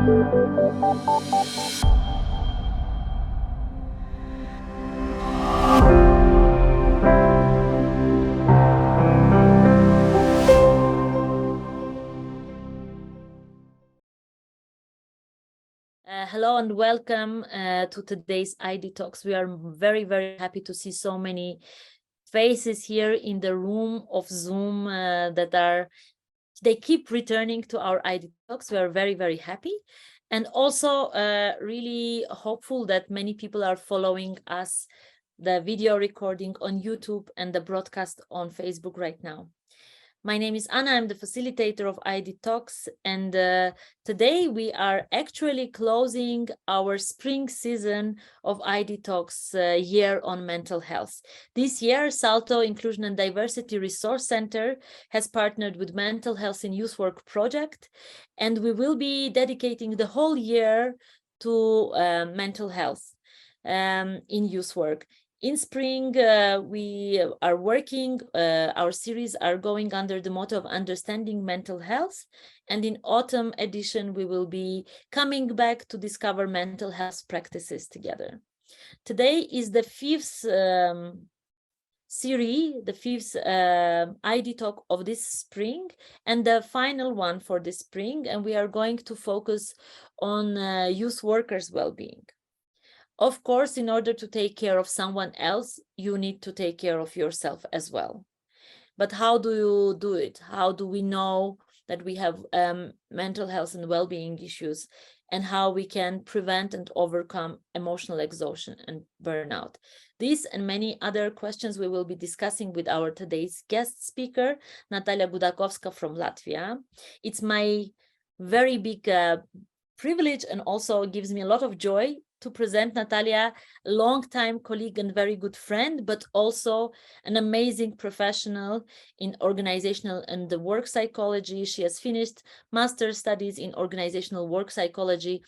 Hello and welcome to today's ID Talks. We are very, very happy to see so many faces here in the room of Zoom they keep returning to our ID Talks. We are very, very happy and also really hopeful that many people are following us, the video recording on YouTube and the broadcast on Facebook right now. My name is Anna, I'm the facilitator of ID Talks, and today we are actually closing our spring season of ID Talks year on mental health. This year, SALTO Inclusion and Diversity Resource Center has partnered with Mental Health in Youth Work project, and we will be dedicating the whole year to mental health in youth work. In spring, we are working, our series are going under the motto of understanding mental health. And in autumn edition, we will be coming back to discover mental health practices together. Today is the fifth series, the fifth ID talk of this spring and the final one for this spring. And we are going to focus on youth workers' well-being. Of course, in order to take care of someone else, you need to take care of yourself as well. But how do you do it? How do we know that we have mental health and well-being issues, and how we can prevent and overcome emotional exhaustion and burnout? These and many other questions we will be discussing with our today's guest speaker, Natalja Gudakovska from Latvia. It's my very big privilege and also gives me a lot of joy to present Natalja, a long-time colleague and very good friend, but also an amazing professional in organizational and the work psychology. She has finished master's studies in organizational work psychology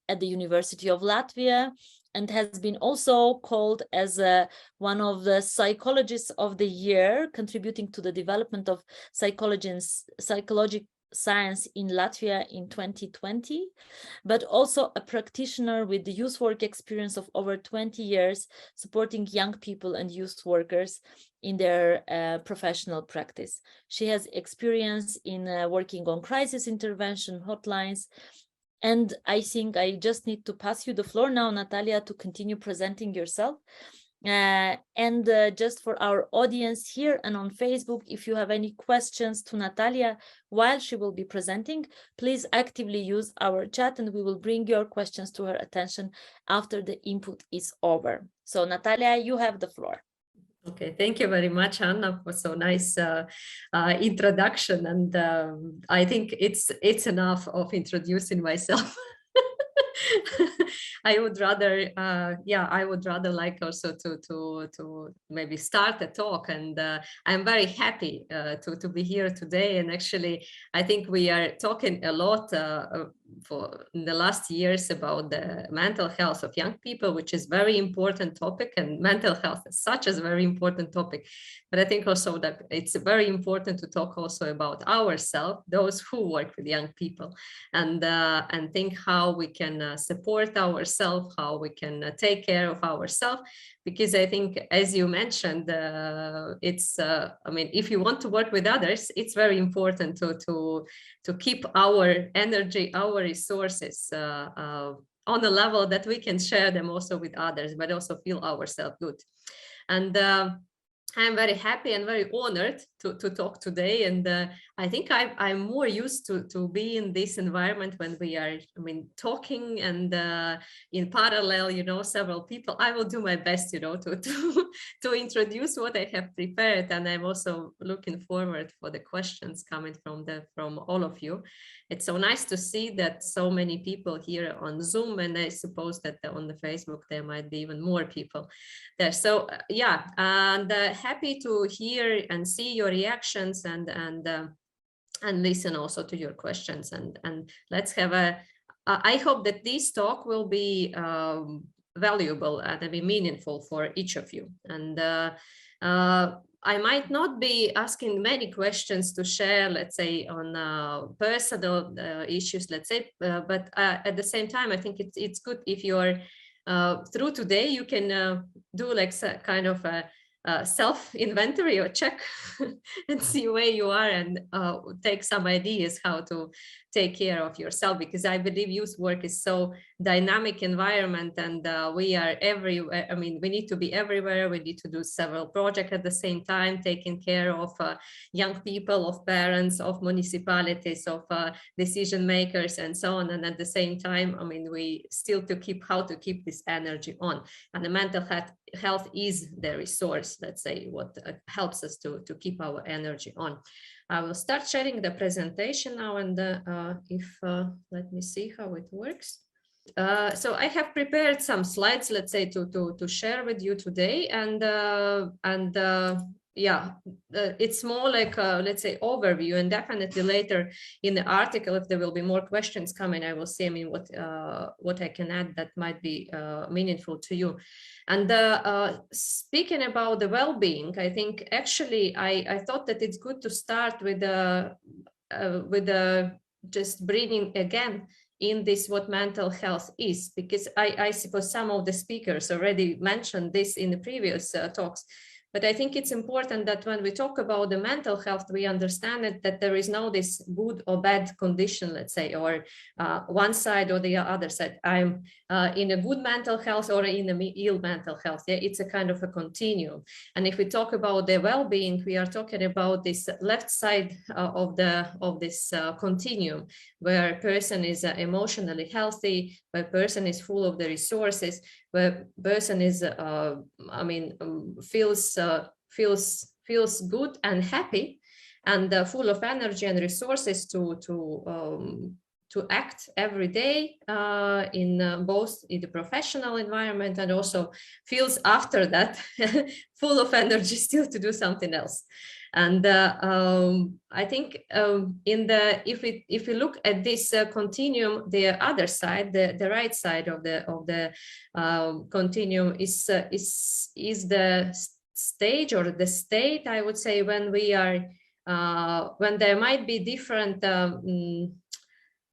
at the University of Latvia, and has been also called as one of the psychologists of the year, contributing to the development of psychology and psychological science in Latvia in 2020, but also a practitioner with the youth work experience of over 20 years, supporting young people and youth workers in their professional practice. She has experience in working on crisis intervention hotlines. And I think I just need to pass you the floor now, Natalja, to continue presenting yourself. Just for our audience here and on Facebook, if you have any questions to Natalja while she will be presenting, please actively use our chat and we will bring your questions to her attention after the input is over. So Natalja, you have the floor. Okay, thank you very much, Anna, for so nice introduction. And I think it's enough of introducing myself. I would rather, I would rather like also to maybe start a talk, and I'm very happy to be here today. And actually, I think we are talking a lot for in the last years about the mental health of young people, which is very important topic, and mental health as such is a very important topic. But I think also that it's very important to talk also about ourselves, those who work with young people, and think how we can support ourselves, how we can take care of ourselves. Because I think, as you mentioned, it's I mean, if you want to work with others, it's very important to keep our energy, our resources on a level that we can share them also with others, but also feel ourselves good. And I'm very happy and very honored to talk today. And I think I'm more used to be in this environment when we are, talking and in parallel, several people. I will do my best, to introduce what I have prepared. And I'm also looking forward for the questions coming from all of you. It's so nice to see that so many people here on Zoom, and I suppose that on the Facebook there might be even more people there. So yeah, and happy to hear and see your reactions and listen also to your questions, and let's have I hope that this talk will be valuable and be meaningful for each of you. And I might not be asking many questions to share, let's say, on personal issues, let's say, but at the same time, I think it's good if you're through today, you can do like kind of a self-inventory or check and see where you are, and take some ideas how to take care of yourself, because I believe youth work is so dynamic environment, and we are everywhere. I mean, we need to be everywhere. We need to do several projects at the same time, taking care of young people, of parents, of municipalities, of decision makers, and so on. And at the same time, I mean, we still to keep this energy on, and the mental health is the resource, let's say, what helps us to keep our energy on. I will start sharing the presentation now, and let me see how it works. So I have prepared some slides, let's say, to share with you today, and it's more like let's say overview, and definitely later in the article, if there will be more questions coming, I will see, I mean, what I can add that might be meaningful to you. And speaking about the well-being, I think actually I thought that it's good to start with just bringing again in this what mental health is, because I suppose some of the speakers already mentioned this in the previous talks. But I think it's important that when we talk about the mental health, we understand that there is no this good or bad condition, let's say, or one side or the other side. I'm in a good mental health or in a ill mental health. Yeah, it's a kind of a continuum. And if we talk about the well-being, we are talking about this left side of this continuum, where a person is emotionally healthy, where a person is full of the resources, where person is feels good and happy, and full of energy and resources to act every day in both in the professional environment, and also feels after that full of energy still to do something else. And I think if we look at this continuum, the other side, the right side of the continuum is the stage or the state, I would say, when we are when there might be different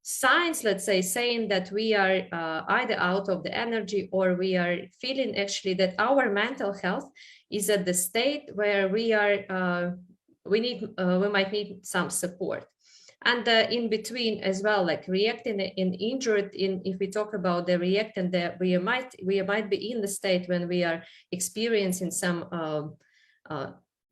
signs, let's say, saying that we are either out of the energy, or we are feeling actually that our mental health is at the state where we are we might need some support. And in between as well, like reacting in injured, if we talk about the react, and we might be in the state when we are experiencing some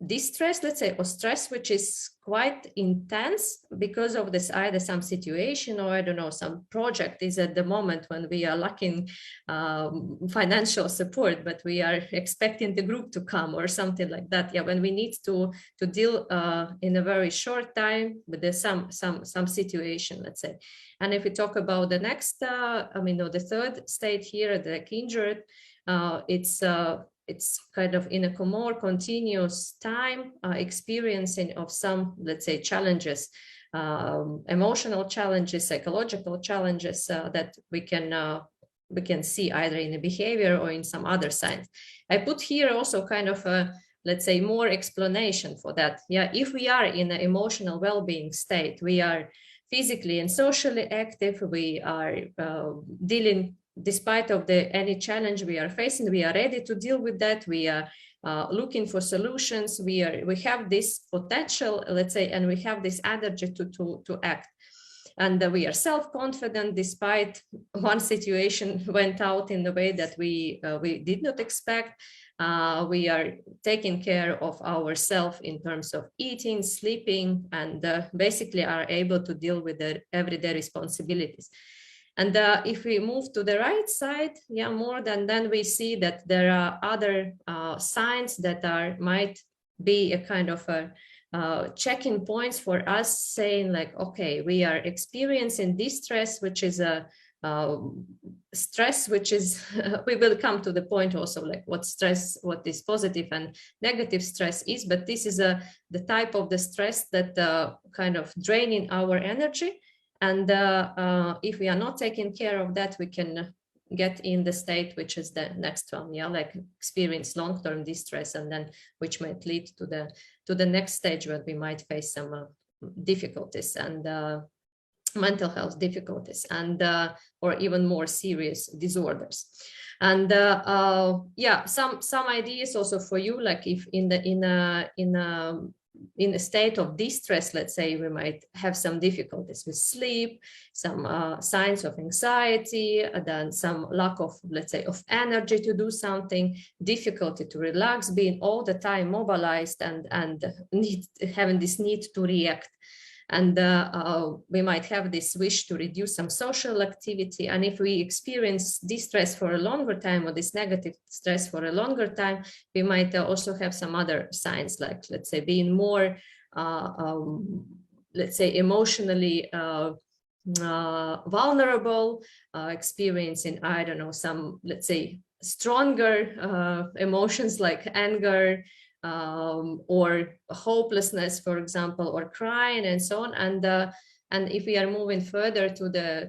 distress, let's say, or stress, which is quite intense because of this, either some situation, or I don't know, some project is at the moment when we are lacking financial support, but we are expecting the group to come or something like that. Yeah, when we need to deal in a very short time with some situation, let's say. And if we talk about the next, the third state here, like injured, it's kind of in a more continuous time experiencing of some, let's say, challenges, emotional challenges, psychological challenges that we can see either in the behavior or in some other signs. I put here also kind of a, let's say, more explanation for that. Yeah, if we are in an emotional well-being state, we are physically and socially active, we are dealing, despite of any challenge we are facing, we are ready to deal with that. We are looking for solutions. We have this potential, let's say, and we have this energy to act. And we are self-confident, despite one situation went out in the way that we did not expect. We are taking care of ourselves in terms of eating, sleeping, and basically are able to deal with the everyday responsibilities. And if we move to the right side, yeah, more than then we see that there are other signs that might be a kind of a check-in points for us, saying like, okay, we are experiencing distress, which is a stress, which is we will come to the point also, like what is positive and negative stress is, but this is the type of the stress that kind of draining our energy. And if we are not taking care of that, we can get in the state which is the next one, yeah, like experience long-term distress, and then which might lead to the next stage where we might face some difficulties and mental health difficulties, and or even more serious disorders. And yeah, some ideas also for you, like if in a state of distress, let's say, we might have some difficulties with sleep, some signs of anxiety, then some lack of, let's say, of energy to do something, difficulty to relax, being all the time mobilized and having this need to react. And we might have this wish to reduce some social activity. And if we experience distress for a longer time, or this negative stress for a longer time, we might also have some other signs, like, let's say, being more, let's say, emotionally vulnerable, experiencing, I don't know, some, let's say, stronger emotions like anger, or hopelessness, for example, or crying, and so on. And if we are moving further to the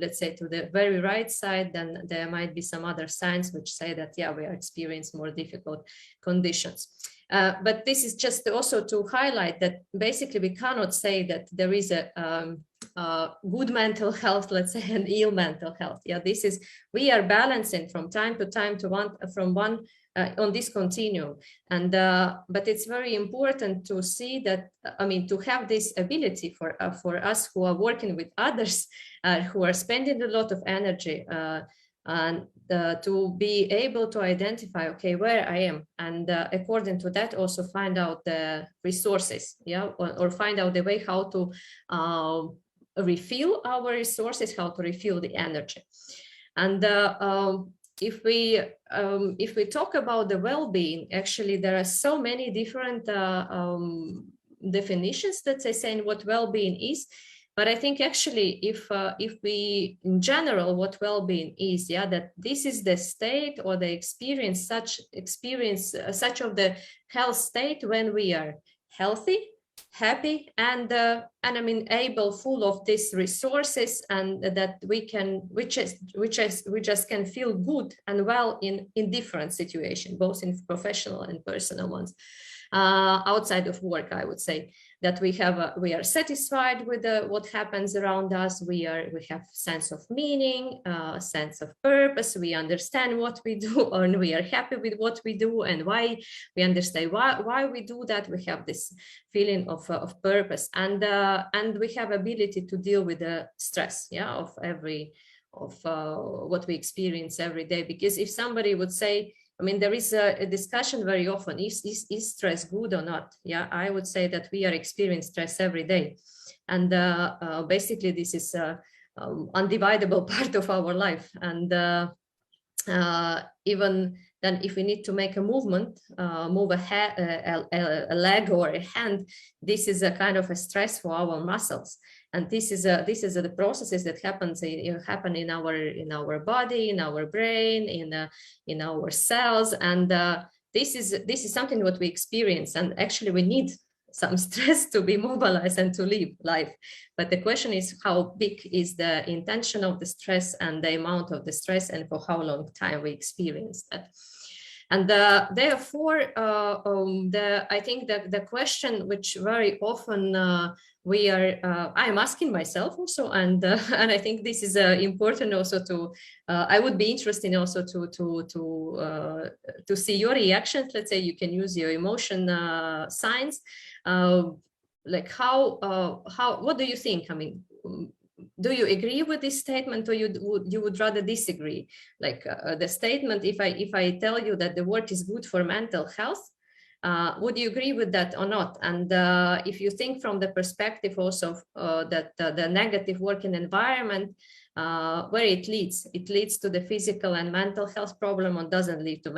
let's say, to the very right side, then there might be some other signs which say that, yeah, we are experiencing more difficult conditions. But this is just also to highlight that basically we cannot say that there is a good mental health, let's say, and ill mental health. Yeah, this is, we are balancing from time to time on this continuum. And but it's very important to see that, I mean, to have this ability for us who are working with others, who are spending a lot of energy, and to be able to identify, okay, where I am, and according to that also find out the resources, yeah, or find out the way how to refill our resources, how to refill the energy. And if we talk about the well-being, actually there are so many different definitions that they say what well-being is. But I think actually if we, in general, what well-being is, yeah, that this is the state or the experience such of the health state when we are healthy, happy, and I mean able, full of these resources, and that we just can feel good and well in different situations, both in professional and personal ones. Outside of work, I would say that we are satisfied with what happens around us. We have sense of meaning, sense of purpose. We understand what we do, and we are happy with what we do, and why we understand why we do that. We have this feeling of purpose, and we have ability to deal with the stress, yeah, of what we experience every day. Because if somebody would say, I mean, there is a discussion very often, is stress good or not? Yeah, I would say that we are experiencing stress every day. And basically this is undividable part of our life. And even then, if we need to make a movement, move a leg or a hand, this is a kind of a stress for our muscles. And this is the processes that happen in our body, in our brain, in our cells, and this is something what we experience. And actually, we need some stress to be mobilized and to live life. But the question is, how big is the intention of the stress and the amount of the stress, and for how long time we experience that. And therefore, I think that the question which very often I'm asking myself also, and I think this is important also to. I would be interested also to see your reactions. Let's say you can use your emotion signs, like what do you think? I mean, do you agree with this statement, or you would rather disagree? Like the statement, if I tell you that the work is good for mental health, would you agree with that or not? And if you think from the perspective also that the negative working environment, where it leads to the physical and mental health problem, or doesn't lead to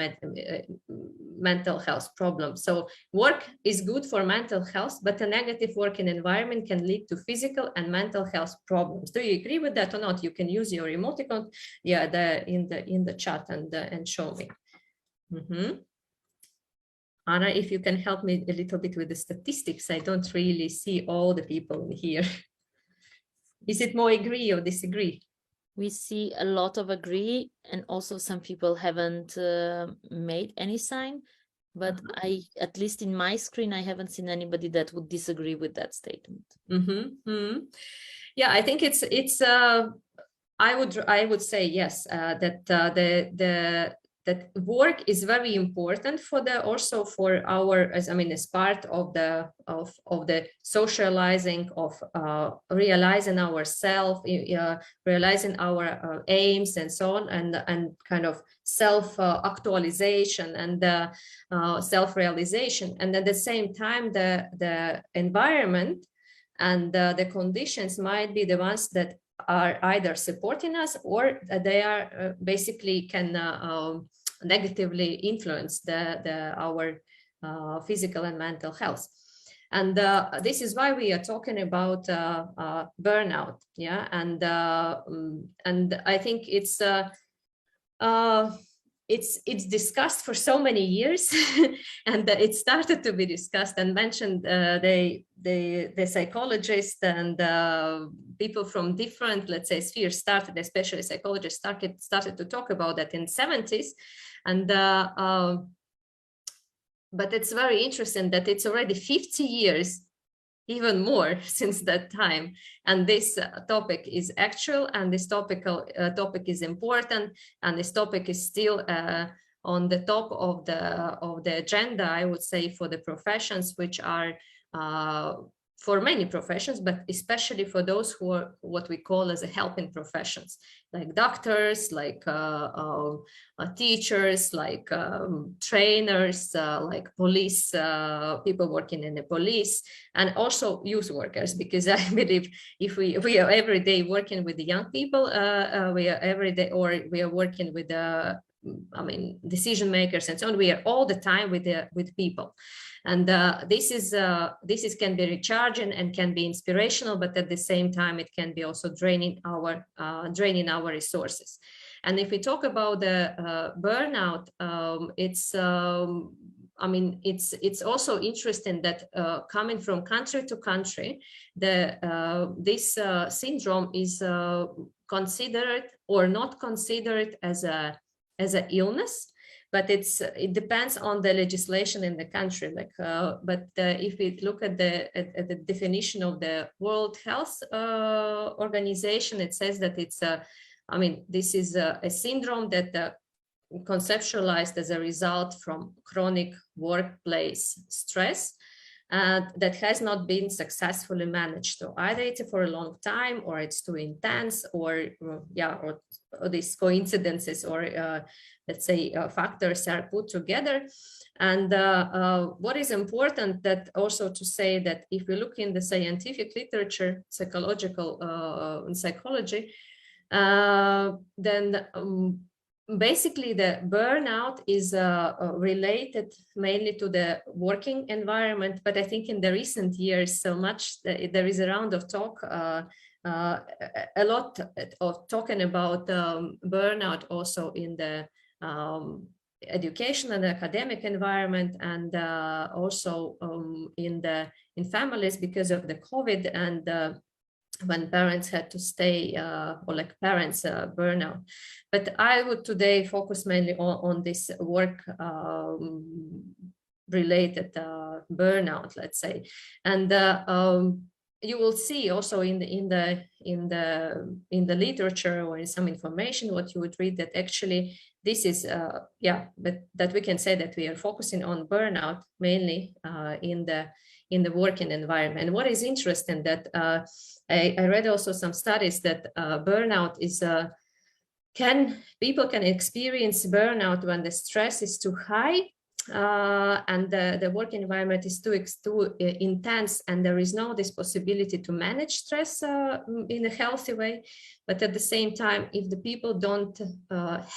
mental health problem. So work is good for mental health, but a negative working environment can lead to physical and mental health problems. Do you agree with that or not? You can use your emoticon, yeah, in the chat and show me. Anna, if you can help me a little bit with the statistics, I don't really see all the people in here. Is it more agree or disagree? we see a lot of agree, and also some people haven't made any sign, but I, at least in my screen, I haven't seen anybody that would disagree with that statement. Yeah, I think it's I would say yes, that that work is very important for also for our, as part of the socializing, of realizing ourselves, realizing our aims and so on, and kind of self actualization and self-realization. And at the same time, the environment and the conditions might be the ones that are either supporting us, or they are basically can negatively influence our physical and mental health. And this is why we are talking about burnout. Yeah, and I think it's discussed for so many years, and it started to be discussed and mentioned. The psychologists and people from different, let's say, spheres started, especially psychologists started to talk about that in 70s. And but it's very interesting that it's already 50 years, even more, since that time, and this topic is actual, and this topic is important, and this topic is still on the top of the agenda, I would say, for the professions, which are for many professions, but especially for those who are what we call as a helping professions, like doctors, like teachers, like trainers, like police, people working in the police, and also youth workers, because I believe if we are every day working with the young people, we are every day, or we are working with decision makers and so on, we are all the time with people. And this can be recharging and can be inspirational, but at the same time, it can be also draining our resources. And if we talk about the burnout, it's also interesting that coming from country to country, this syndrome is considered or not considered as an illness. But it depends on the legislation in the country. If we look at the definition of the World Health Organization, it says that it's this is a syndrome that conceptualized as a result from chronic workplace stress that has not been successfully managed. So either it's for a long time, or it's too intense, or these coincidences, or let's say factors are put together. And what is important that also to say that if we look in the scientific literature, psychology, then basically the burnout is related mainly to the working environment. But I think in the recent years, so much there is a round of talk, a lot of talking about burnout also in the education and academic environment, and also in families because of the COVID, and when parents had to stay, or like parents burnout. But I would today focus mainly on this work related burnout, let's say. And you will see also in the literature, or in some information what you would read, that actually this is but that we can say that we are focusing on burnout mainly in the working environment. And what is interesting that I read also some studies that burnout is people can experience burnout when the stress is too high, and the work environment is too intense, and there is no this possibility to manage stress in a healthy way. But at the same time, if the people don't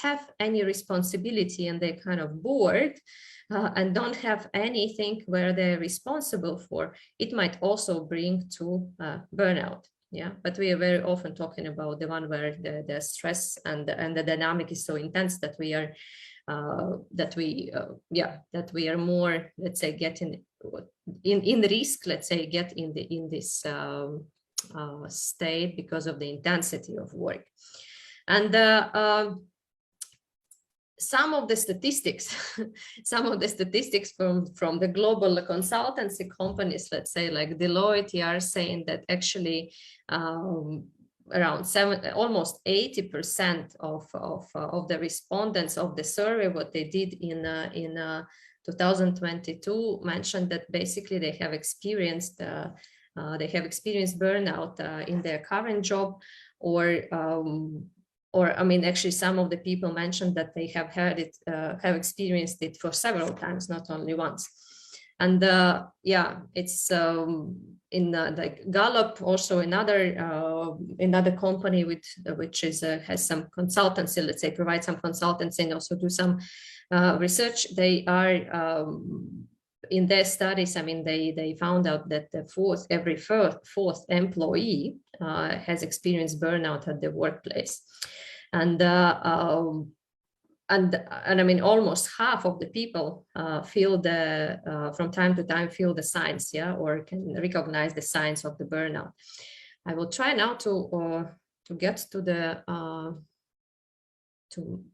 have any responsibility, and they're kind of bored, and don't have anything where they're responsible for, it might also bring to burnout. Yeah, but we are very often talking about the one where the stress and the dynamic is so intense that we are more, let's say, getting in the risk, let's say, get in this state because of the intensity of work. And some of the statistics, from the global consultancy companies, let's say like Deloitte, are saying that actually around almost 80% of the respondents of the survey, what they did in 2022, mentioned that basically they have experienced burnout in their current job, or I mean, actually, some of the people mentioned that they have have experienced it for several times, not only once. And yeah, it's in like Gallup, also another company which has some consultancy, let's say, provide some consultancy and also do some research. They are in their studies, I mean, they found out that every fourth employee has experienced burnout at the workplace, and I mean, almost half of the people feel from time to time feel the signs, yeah, or can recognize the signs of the burnout. I will try now to get to the to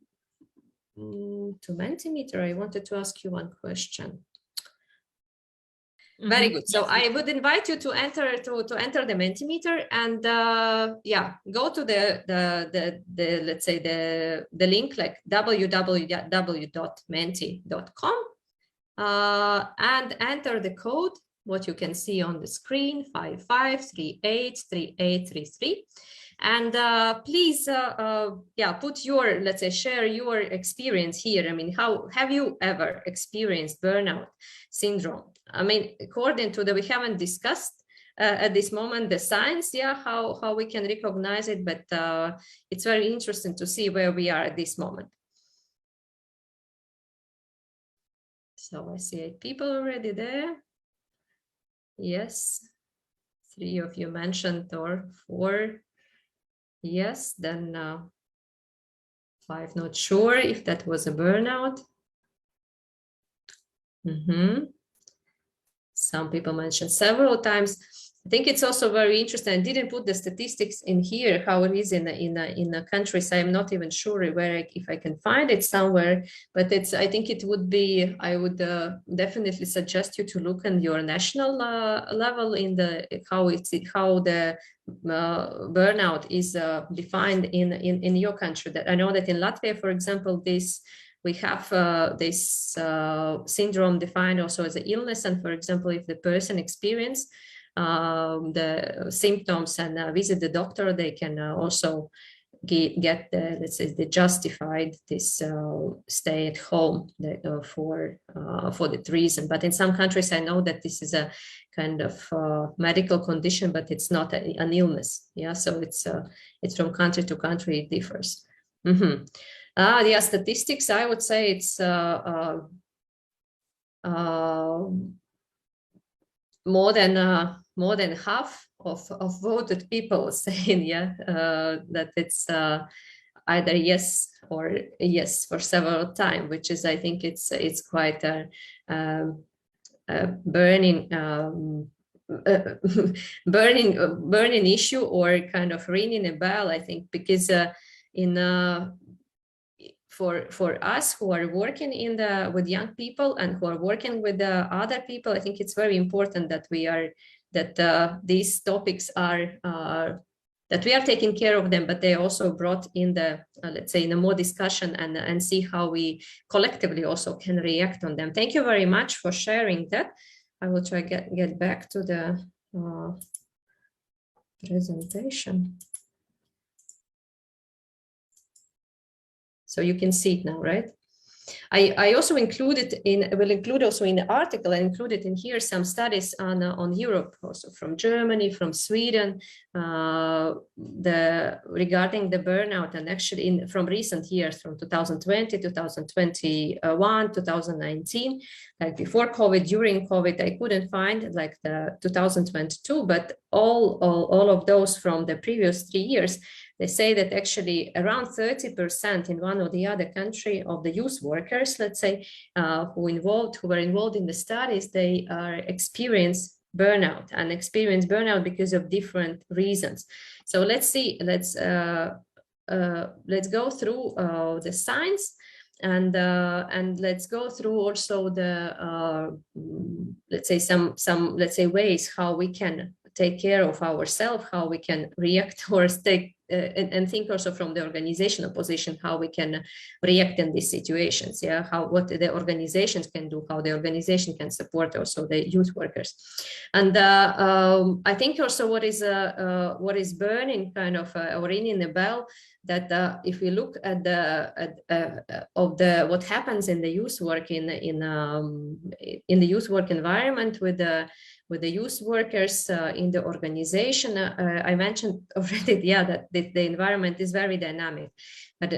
Mentimeter. I wanted to ask you one question. Very good. So I would invite you to enter the Mentimeter, and yeah, go to the let's say the link, like www.menti.com, and enter the code, what you can see on the screen, 55383833. And please, yeah, put your, let's say, share your experience here. I mean, how have you ever experienced burnout syndrome? I mean, according to we haven't discussed at this moment the science, yeah, how we can recognize it, but it's very interesting to see where we are at this moment. So I see 8 people already there. Yes, 3 of you mentioned, or 4. Yes, then 5 not sure if that was a burnout. Some people mentioned several times. I think it's also very interesting. I didn't put the statistics in here, how it is in the countries. I'm not even sure if I can find it somewhere, but I think it would be, I would definitely suggest you to look on your national level in how the burnout is defined in your country. That I know that in Latvia, for example, we have this syndrome defined also as an illness. And for example, if the person experiences the symptoms and visit the doctor, they can also get let's say, they justified this stay at home for that reason. But in some countries, I know that this is a kind of medical condition, but it's not an illness. Yeah, so it's from country to country, it differs. Yeah, statistics, I would say it's more than half of voted people saying, yeah, that it's either yes or yes for several times, which is, I think it's quite a burning burning issue, or kind of ringing a bell, I think, because for us who are working with young people and who are working with other people, I think it's very important that these topics are that we are taking care of them, but they also brought in let's say, in a more discussion and see how we collectively also can react on them. Thank you very much for sharing that. I will try get back to the presentation. So you can see it now, right? I also will include also in the article, I included in here some studies on Europe, also from Germany, from Sweden, regarding the burnout, and actually from recent years, from 2020, 2021, 2019, like before COVID, during COVID, I couldn't find like the 2022, but all of those from the previous 3 years. They say that actually around 30% in one or the other country of the youth workers, let's say, who were involved in the studies, they experience burnout because of different reasons. So let's see, let's go through the signs, and let's go through also the let's say some let's say ways how we can take care of ourselves, how we can react or take and think also from the organizational position how we can react in these situations. Yeah, how what the organizations can do, how the organization can support also the youth workers. And I think also what is burning kind of or ringing the bell, that if we look at what happens in the youth work in the youth work environment with the youth workers in the organization, I mentioned already, yeah, that the environment is very dynamic, but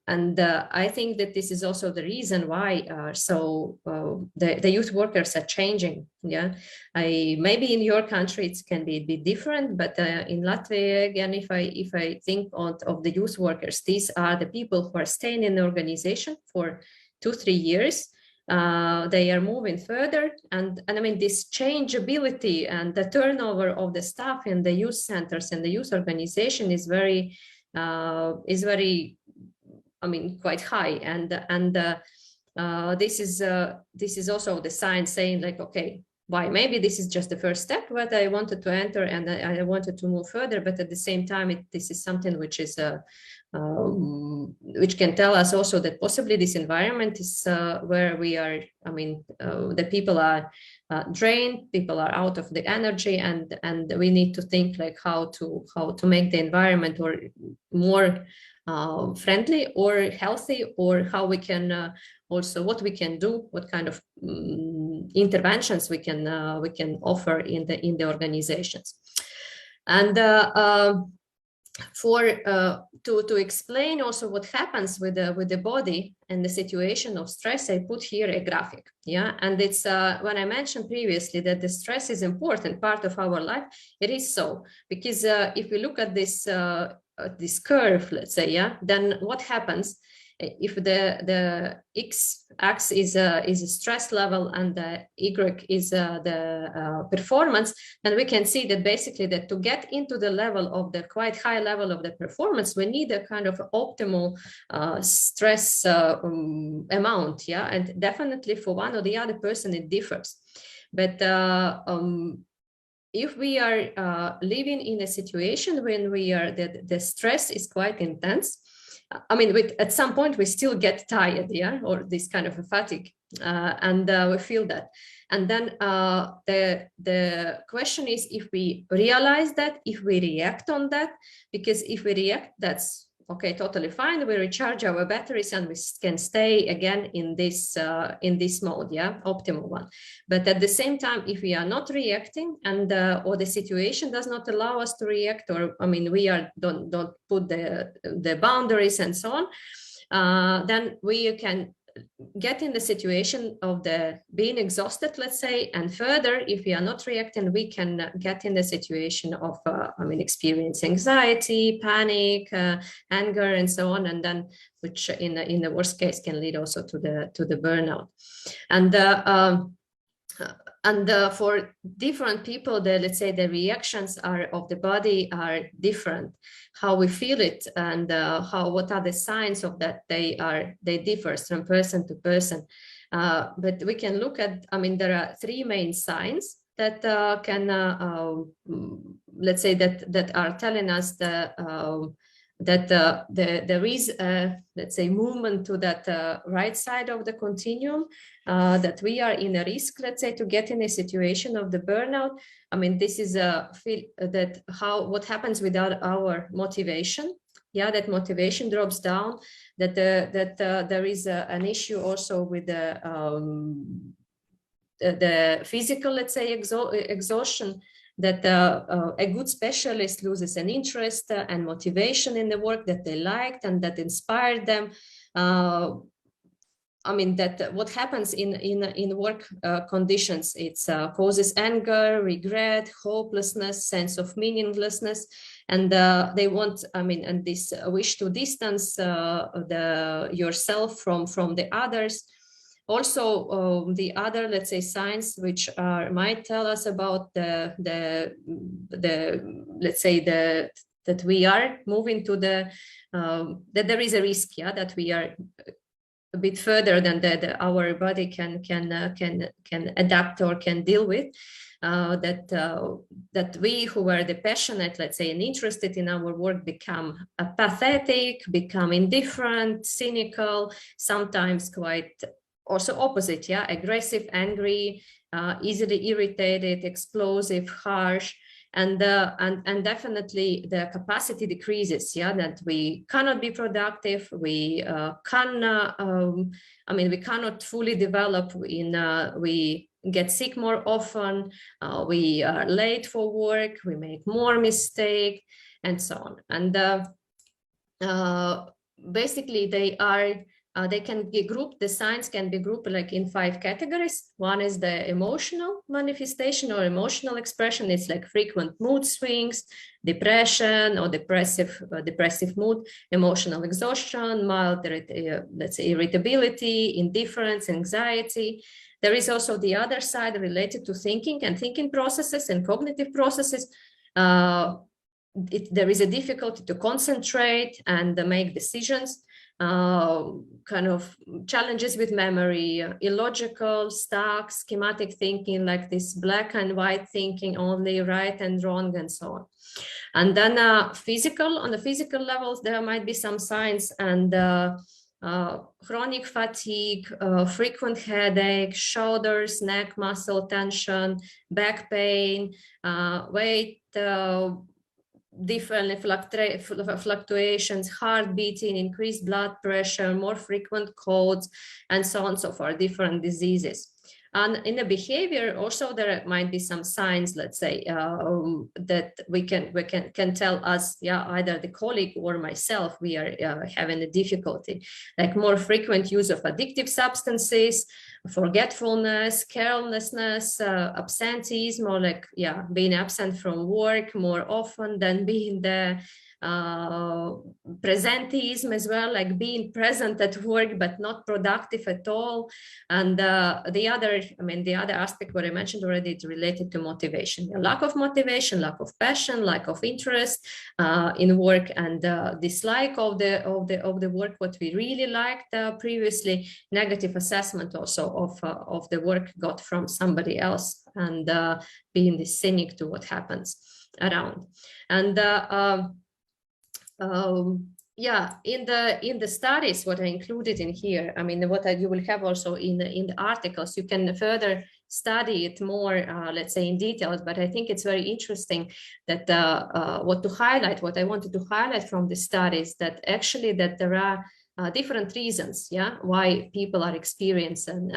I think that this is also the reason why the youth workers are changing. Yeah, maybe in your country it can be a bit different, but in Latvia, again, if I think of the youth workers, these are the people who are staying in the organization for 2-3 years. They are moving further, and I mean, this changeability and the turnover of the staff in the youth centers and the youth organization is very I mean, quite high, and this is also the sign saying like, okay, why maybe this is just the first step, but I wanted to enter and I wanted to move further, but at the same time, this is something which is which can tell us also that possibly this environment is where we are. I mean, the people are drained, people are out of the energy, and we need to think like how to make the environment or more friendly or healthy, or how we can also what we can do, what kind of interventions we can offer in the organizations. And to explain also what happens with the body and the situation of stress, I put here a graphic. Yeah, and it's when I mentioned previously that the stress is important part of our life, it is so, because if we look at this curve, let's say, yeah, then what happens if the x-axis is a stress level and the y is the performance, then we can see that basically that to get into the level of the quite high level of the performance, we need a kind of optimal stress amount. Yeah, and definitely for one or the other person it differs, but if we are living in a situation when we are the stress is quite intense, I mean, at some point we still get tired, yeah, or this kind of a fatigue, and we feel that. And then the question is if we realize that, if we react on that, because if we react, that's okay, totally fine. We recharge our batteries and we can stay again in this mode, yeah, optimal one. But at the same time, if we are not reacting and or the situation does not allow us to react, or I mean, we don't put the boundaries and so on, then we can get in the situation of being exhausted, let's say, and further, if we are not reacting, we can get in the situation of, I mean, experience anxiety, panic, anger, and so on, and then which in the worst case can lead also to the burnout. And for different people, let's say the reactions of the body are different, how we feel it, and what are the signs of that they differ from person to person. But we can look at, I mean, there are 3 main signs that can let's say that are telling us that there is let's say movement to that right side of the continuum, that we are in a risk, let's say, to get in a situation of the burnout. I mean, this is what happens without our motivation. Yeah, that motivation drops down, that there is an issue also with the physical, let's say, exhaustion, that a good specialist loses an interest and motivation in the work that they liked and that inspired them. I mean, that what happens in work conditions, it causes anger, regret, hopelessness, sense of meaninglessness, and they want, I mean, and this wish to distance yourself from the others. Also, the other, let's say, signs which might tell us about the let's say the that we are moving to the, that there is a risk, yeah, that we are a bit further than that our body can adapt or can deal with. That we who are the passionate, let's say, and interested in our work become apathetic, become indifferent, cynical, sometimes quite also opposite, yeah, aggressive, angry, easily irritated, explosive, harsh. And definitely the capacity decreases, yeah, that we cannot be productive, we we cannot fully develop we get sick more often, we are late for work, we make more mistakes, and so on. And basically they can be grouped, the signs can be grouped like in 5 categories. One is the emotional manifestation or emotional expression. It's like frequent mood swings, depression or depressive mood, emotional exhaustion, mild, let's say, irritability, indifference, anxiety. There is also the other side related to thinking and thinking processes and cognitive processes. There is a difficulty to concentrate and make decisions. Kind of challenges with memory, illogical, stuck, schematic thinking, like this black and white thinking, only right and wrong, and so on. And then on the physical levels, there might be some signs, and chronic fatigue, frequent headache, shoulders, neck muscle tension, back pain, weight, different fluctuations, heart beating, increased blood pressure, more frequent colds, and so on and so forth, different diseases. And in the behavior also there might be some signs, let's say, that we can tell us, yeah, either the colleague or myself, we are having a difficulty, like more frequent use of addictive substances, forgetfulness, carelessness, absenteeism, or like, yeah, being absent from work more often than being there. Presenteeism as well, like being present at work but not productive at all. And the other aspect what I mentioned already is related to motivation, lack of motivation, lack of passion, lack of interest in work, and dislike of the work what we really liked previously, negative assessment also of the work got from somebody else, and being the cynic to what happens around. And yeah, in the studies what I included in here, I mean, you will have also in the articles, you can further study it more, let's say, in details. But I think it's very interesting that what I wanted to highlight from the studies, that actually that there are different reasons, yeah, why people are experiencing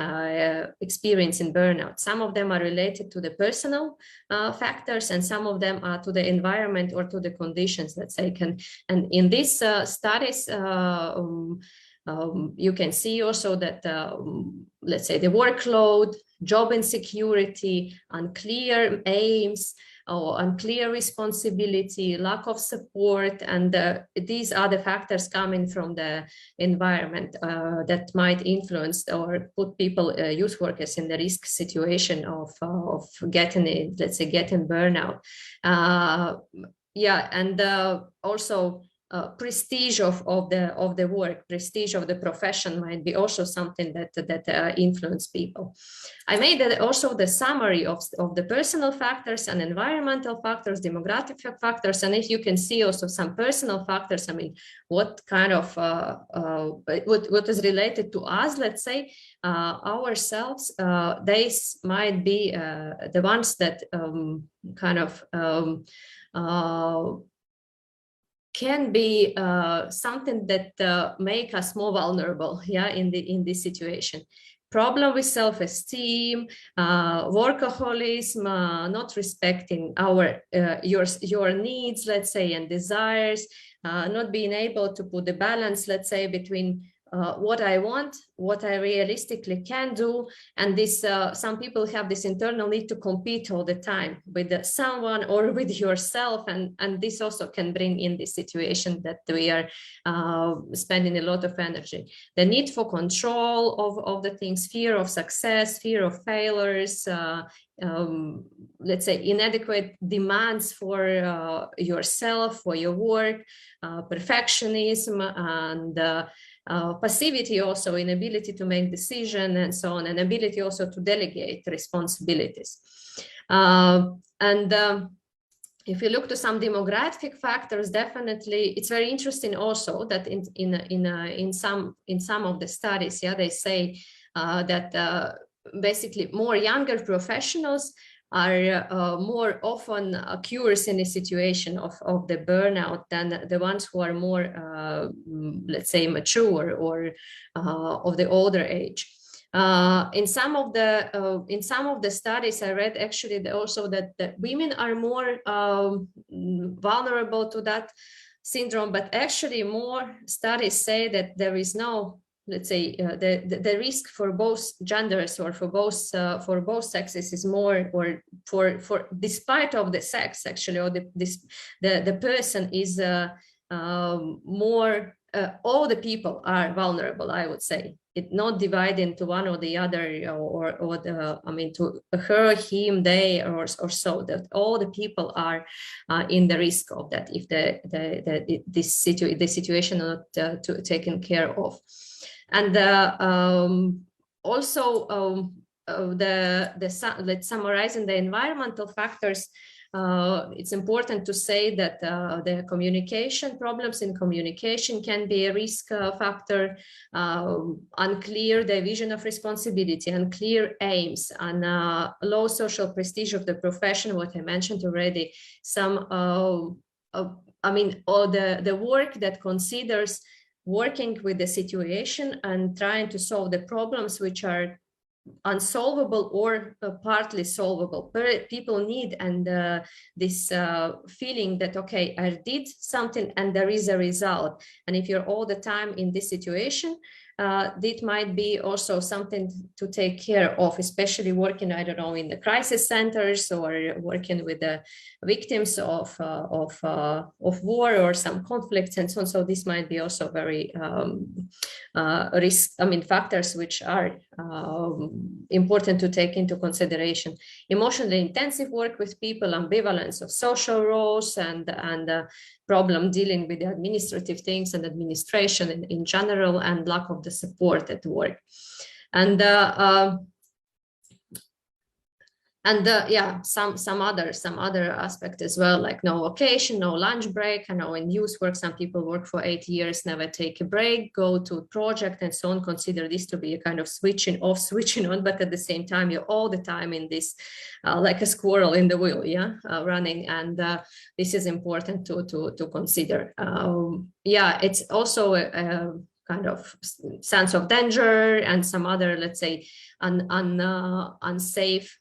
burnout. Some of them are related to the personal factors, and some of them are to the environment or to the conditions, let's say. And in these studies, you can see also that, let's say, the workload, job insecurity, unclear aims, or unclear responsibility, lack of support, and these are the factors coming from the environment that might influence or put people, youth workers, in the risk situation of getting, let's say, getting burnout. Yeah, and also prestige of the work, prestige of the profession might be also something that influence people. I made also the summary of the personal factors and environmental factors, demographic factors, and if you can see also some personal factors, I mean, what kind of what is related to us, let's say, ourselves, these might be the ones that kind of can be something that make us more vulnerable, yeah, in this situation. Problem with self-esteem, workaholism, not respecting your needs, let's say, and desires, not being able to put the balance, let's say, between what I want what I realistically can do. And this, some people have this internal need to compete all the time with someone or with yourself. And this also can bring in this situation that we are spending a lot of energy. The need for control of the things, fear of success, fear of failures, let's say inadequate demands for yourself, for your work, perfectionism, and passivity, also inability to make decisions and so on, and ability also to delegate responsibilities. If you look to some demographic factors, definitely it's very interesting also that in some of the studies, yeah, they say that basically more younger professionals are more often occurs in a situation of the burnout than the ones who are more, let's say, mature or of the older age. In some of the studies I read, actually also that women are more vulnerable to that syndrome, but actually more studies say that there is no, let's say, the risk for both genders or for both sexes is more, or for despite of the sex actually, or the person is more. All the people are vulnerable, I would say. It not divided into one or the other, or the, I mean, to her, him, they, or so, that all the people are in the risk of that if the situation not taken care of. And also let's summarize in the environmental factors. It's important to say that the communication problems in communication can be a risk factor, unclear division of responsibility, unclear aims, and low social prestige of the profession, what I mentioned already. Some, I mean, all the work that considers working with the situation and trying to solve the problems which are unsolvable or partly solvable. People need and this feeling that, okay, I did something and there is a result. And if you're all the time in this situation, it might be also something to take care of, especially working, I don't know, in the crisis centers or working with the victims of war or some conflicts and so on. So this might be also very factors which are important to take into consideration. Emotionally intensive work with people, ambivalence of social roles, and problem dealing with the administrative things and administration in general, and lack of the support at work. And yeah, some other aspect as well, like no vacation, no lunch break. I know in youth work, some people work for 8 years, never take a break, go to a project and so on, consider this to be a kind of switching off, switching on, but at the same time, you're all the time in this, like a squirrel in the wheel, yeah, running. And this is important to consider. Yeah, it's also a kind of sense of danger and some other, let's say, unsafe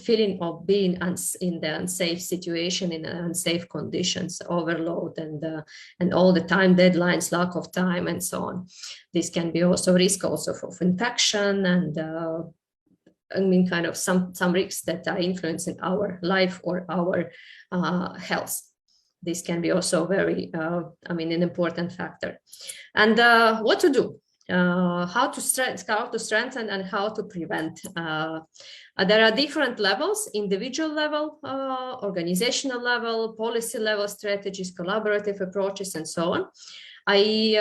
feeling of being in the unsafe situation, in unsafe conditions, overload, and all the time deadlines, lack of time, and so on. This can be also risk also of infection and I mean, kind of some risks that are influencing our life or our health. This can be also very, an important factor. And what to do? How to strengthen and how to prevent. There are different levels: individual level, organizational level, policy level, strategies, collaborative approaches, and so on. I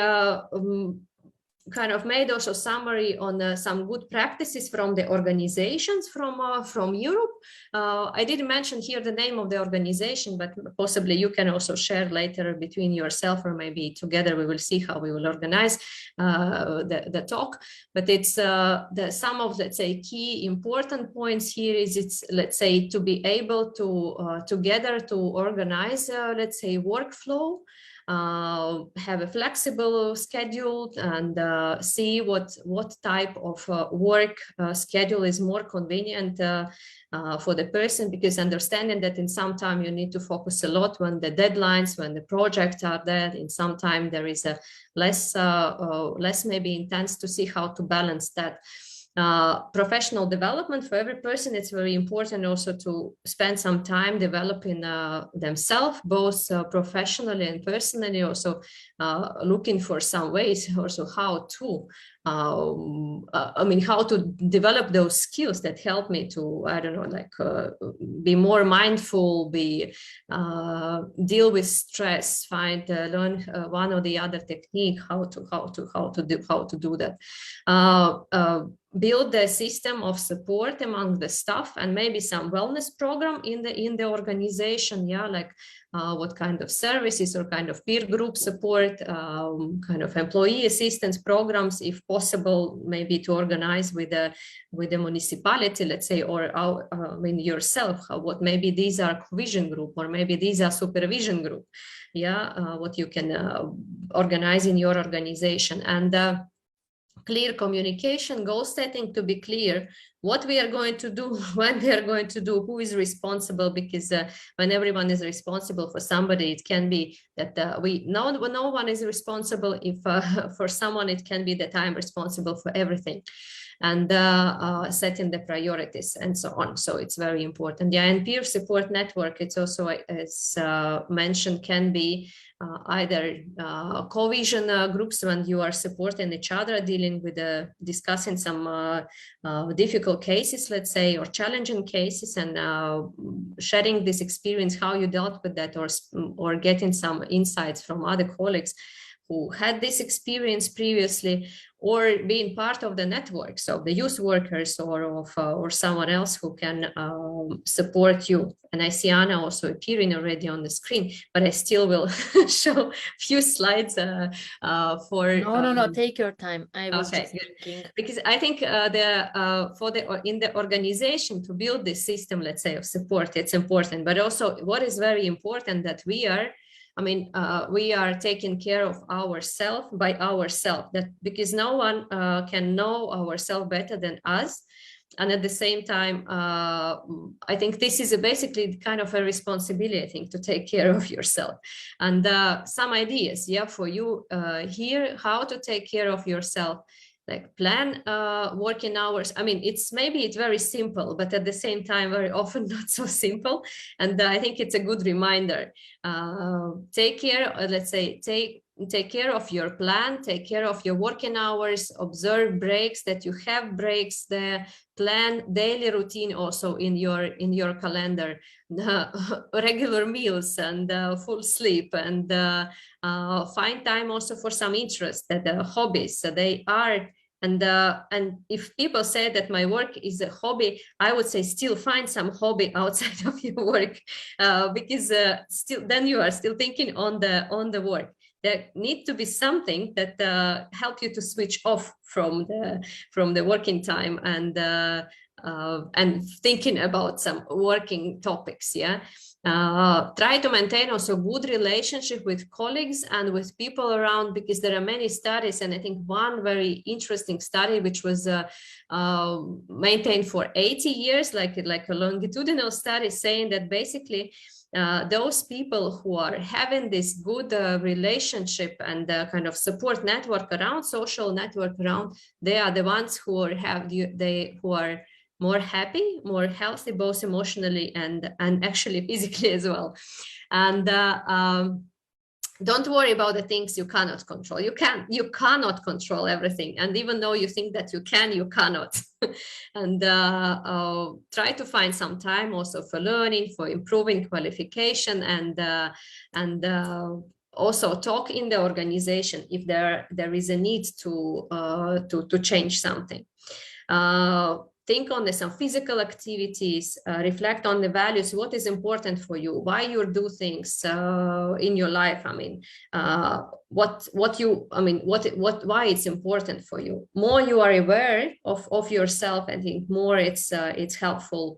kind of made also summary on some good practices from the organizations from Europe. I didn't mention here the name of the organization, but possibly you can also share later between yourself, or maybe together we will see how we will organize the talk. But it's some of, let's say, key important points here is it's, let's say, to be able to together to organize, let's say, workflow have a flexible schedule, and see what type of work schedule is more convenient for the person, because understanding that in some time you need to focus a lot when the deadlines, when the projects are there, in some time there is a less maybe intense, to see how to balance that. Professional development for every person, it's very important also to spend some time developing themselves, both professionally and personally, also looking for some ways also how to how to develop those skills that help me to, I don't know, like be more mindful, deal with stress, learn one or the other technique, how to do that. Build a system of support among the staff, and maybe some wellness program in the organization. Yeah, like what kind of services or kind of peer group support, kind of employee assistance programs, if possible, maybe to organize with the municipality, let's say, or yourself. What maybe these are vision group, or maybe these are supervision group. Yeah, what you can organize in your organization. And clear communication, goal setting, to be clear what we are going to do, when we are going to do, who is responsible, because when everyone is responsible for somebody, it can be that no one is responsible. If for someone, it can be that I'm responsible for everything, and setting the priorities and so on. So it's very important. Yeah, and peer support network, it's also, as mentioned, can be either cohesion groups, when you are supporting each other, dealing with discussing some difficult cases, let's say, or challenging cases, and sharing this experience, how you dealt with that, or getting some insights from other colleagues who had this experience previously, or being part of the networks of the youth workers, or someone else who can support you. And I see Anna also appearing already on the screen, but I still will show a few slides for. No, take your time. I was okay, just thinking, because I think in the organization, to build this system, let's say, of support, it's important. But also, what is very important, that we are taking care of ourselves by ourselves, that because no one can know ourselves better than us. And at the same time, I think this is basically kind of a responsibility, I think, to take care of yourself. And some ideas, yeah, for you here, how to take care of yourself. Like plan working hours. It's very simple, but at the same time, very often not so simple. And I think it's a good reminder. Take care, let's say, take care of your plan, take care of your working hours, observe breaks, that you have breaks there, plan daily routine also in your calendar, regular meals and full sleep, and find time also for some interest, that hobbies, so they are. And if people say that my work is a hobby, I would say still find some hobby outside of your work, because still then you are still thinking on the work. There need to be something that help you to switch off from the working time, and thinking about some working topics. Yeah. Try to maintain also good relationship with colleagues and with people around, because there are many studies, and I think one very interesting study, which was maintained for 80 years, like a longitudinal study, saying that basically those people who are having this good relationship and kind of support network around, social network around, they are the ones who are more happy, more healthy, both emotionally and actually physically as well. And don't worry about the things you cannot control. You cannot control everything. And even though you think that you can, you cannot. And try to find some time also for learning, for improving qualification, and also talk in the organization if there is a need to change something. think on some physical activities, reflect on the values, what is important for you, why you do things in your life. I mean, why it's important for you. More you are aware of yourself, I think more it's helpful.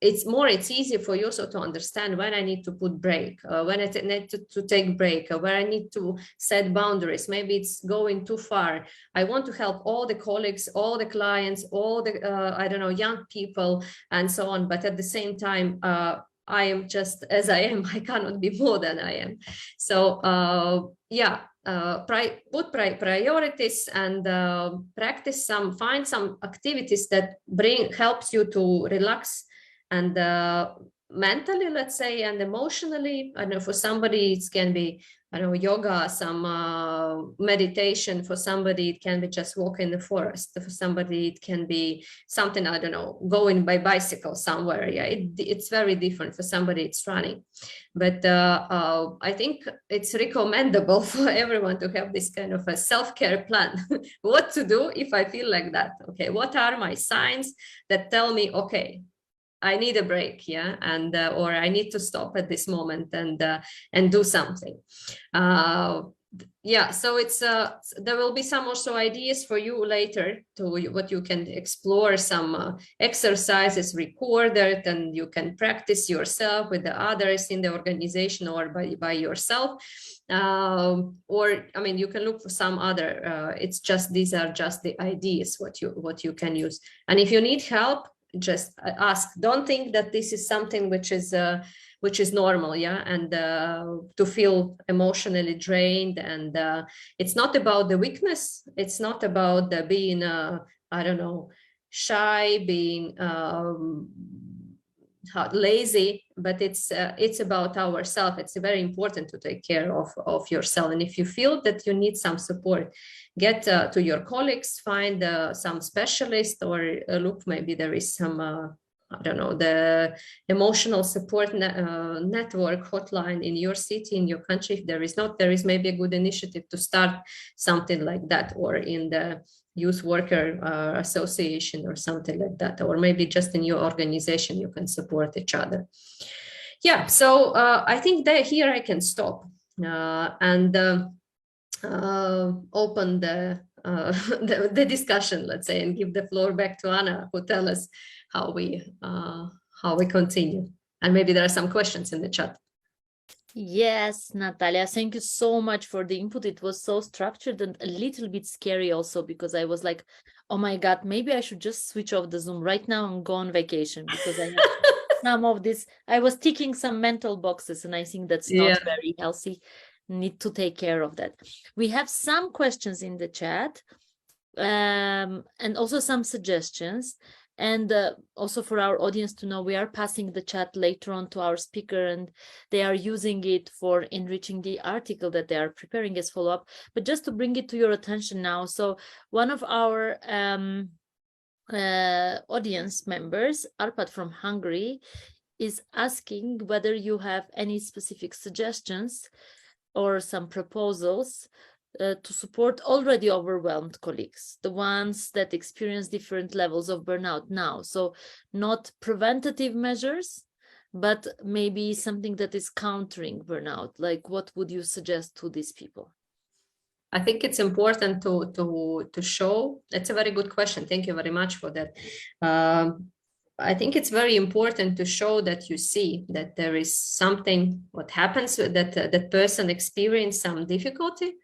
It's easier for you also to understand when I need to put break, when I need to take break, where I need to set boundaries. Maybe it's going too far. I want to help all the colleagues, all the clients, all the I don't know, young people and so on, but at the same time I am just as I am. I cannot be more than I am. So put priorities and practice find some activities that helps you to relax and mentally, let's say, and emotionally. I don't know, for somebody it can be, I don't know, yoga, some meditation. For somebody it can be just walk in the forest. For somebody it can be something, I don't know, going by bicycle somewhere. Yeah, it's very different. For somebody it's running. But I think it's recommendable for everyone to have this kind of a self-care plan. What to do if I feel like that? Okay, what are my signs that tell me, okay, I need a break, yeah, and or I need to stop at this moment and do something. Yeah, so it's there will be some also ideas for you later to what you can explore, some exercises, record it, and you can practice yourself with the others in the organization or by yourself. Or I mean, you can look for some other. It's just these are just the ideas what you can use, and if you need help, just ask. Don't think that this is something which is normal, yeah, and to feel emotionally drained. And it's not about the weakness. It's not about the being I don't know, shy, being lazy, but it's about ourselves. It's very important to take care of yourself. And if you feel that you need some support, get to your colleagues, find some specialist, or look, maybe there is some I don't know, the emotional support network hotline in your city, in your country. If there is not, there is maybe a good initiative to start something like that, or in the youth worker association or something like that, or maybe just in your organization you can support each other. Yeah, so I think that here I can stop and open the discussion, let's say, and give the floor back to Anna, who tell us how we continue. And maybe there are some questions in the chat. Yes, Natalja, thank you so much for the input. It was so structured and a little bit scary also, because I was like, oh my God, maybe I should just switch off the Zoom right now and go on vacation, because I have some of this. I was ticking some mental boxes, and I think that's not very healthy. Need to take care of that. We have some questions in the chat and also some suggestions. And also for our audience to know, we are passing the chat later on to our speaker, and they are using it for enriching the article that they are preparing as follow-up. But just to bring it to your attention now, so one of our audience members, Arpad from Hungary, is asking whether you have any specific suggestions or some proposals to support already overwhelmed colleagues, the ones that experience different levels of burnout now. So not preventative measures, but maybe something that is countering burnout. Like, what would you suggest to these people? I think it's important to show. It's a very good question. Thank you very much for that. I think it's very important to show that you see that there is something, what happens, that that person experienced some difficulty,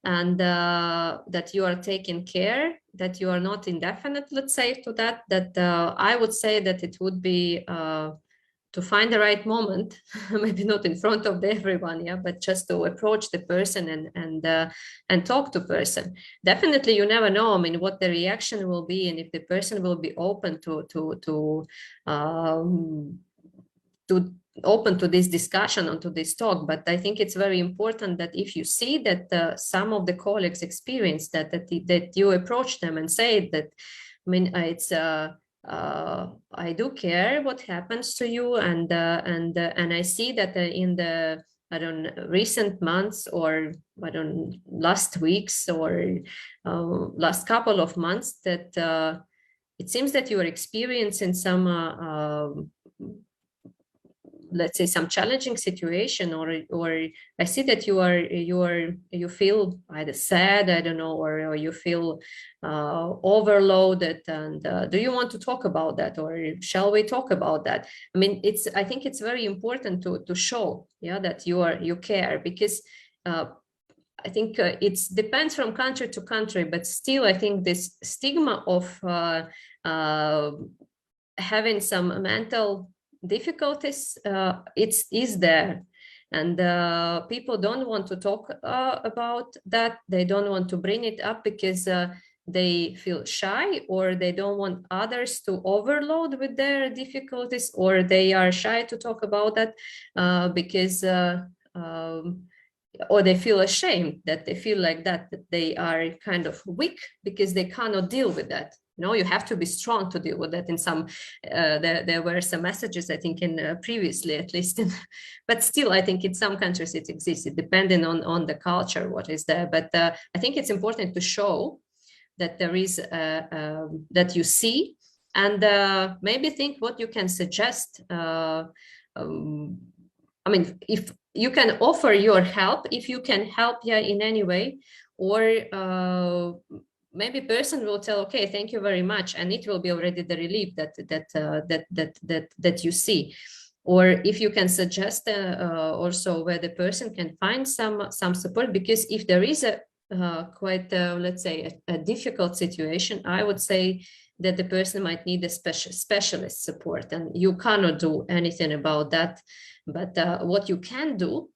and that you are taking care, that you are not indefinite, let's say, to that, I would say that it would be to find the right moment, maybe not in front of everyone, yeah, but just to approach the person and talk to person. Definitely, you never know, I mean, what the reaction will be, and if the person will be open to open to this discussion and to this talk. But I think it's very important that if you see that some of the colleagues experience that you approach them and say that, I mean, it's I do care what happens to you, and I see that in the recent months, or last weeks, or last couple of months, that it seems that you are experiencing some let's say some challenging situation, or I see that you feel either sad, I don't know, or you feel overloaded, and do you want to talk about that, or shall we talk about that? I mean, I think it's very important to show, yeah, that you care, because I think it depends from country to country, but still I think this stigma of having some mental difficulties, it is there, and people don't want to talk about that. They don't want to bring it up because they feel shy, or they don't want others to overload with their difficulties, or they are shy to talk about that because or they feel ashamed, that they feel like that they are kind of weak because they cannot deal with that. You have to be strong to deal with that. In some there were some messages, I think, in previously, at least but still I think in some countries it exists, depending on the culture what is there. But I think it's important to show that there is that you see, and maybe think what you can suggest. I mean, if you can offer your help, if you can help, yeah, in any way, or maybe person will tell, okay, thank you very much, and it will be already the relief that you see. Or if you can suggest also where the person can find some support, because if there is a quite let's say a difficult situation, I would say that the person might need a specialist support, and you cannot do anything about that. But what you can do,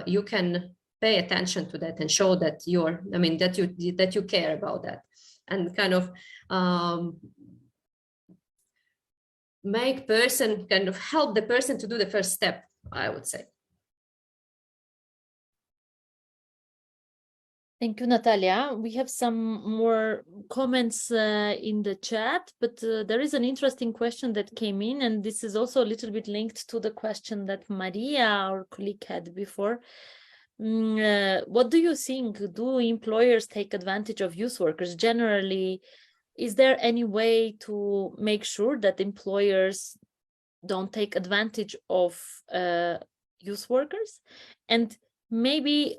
you can pay attention to that and show that that you care about that, and kind of make person kind of help the person to do the first step, I would say. Thank you, Natalja. We have some more comments in the chat, but there is an interesting question that came in, and this is also a little bit linked to the question that Maria, our colleague, had before. What do you think? Do employers take advantage of youth workers generally? Is there any way to make sure that employers don't take advantage of youth workers? And maybe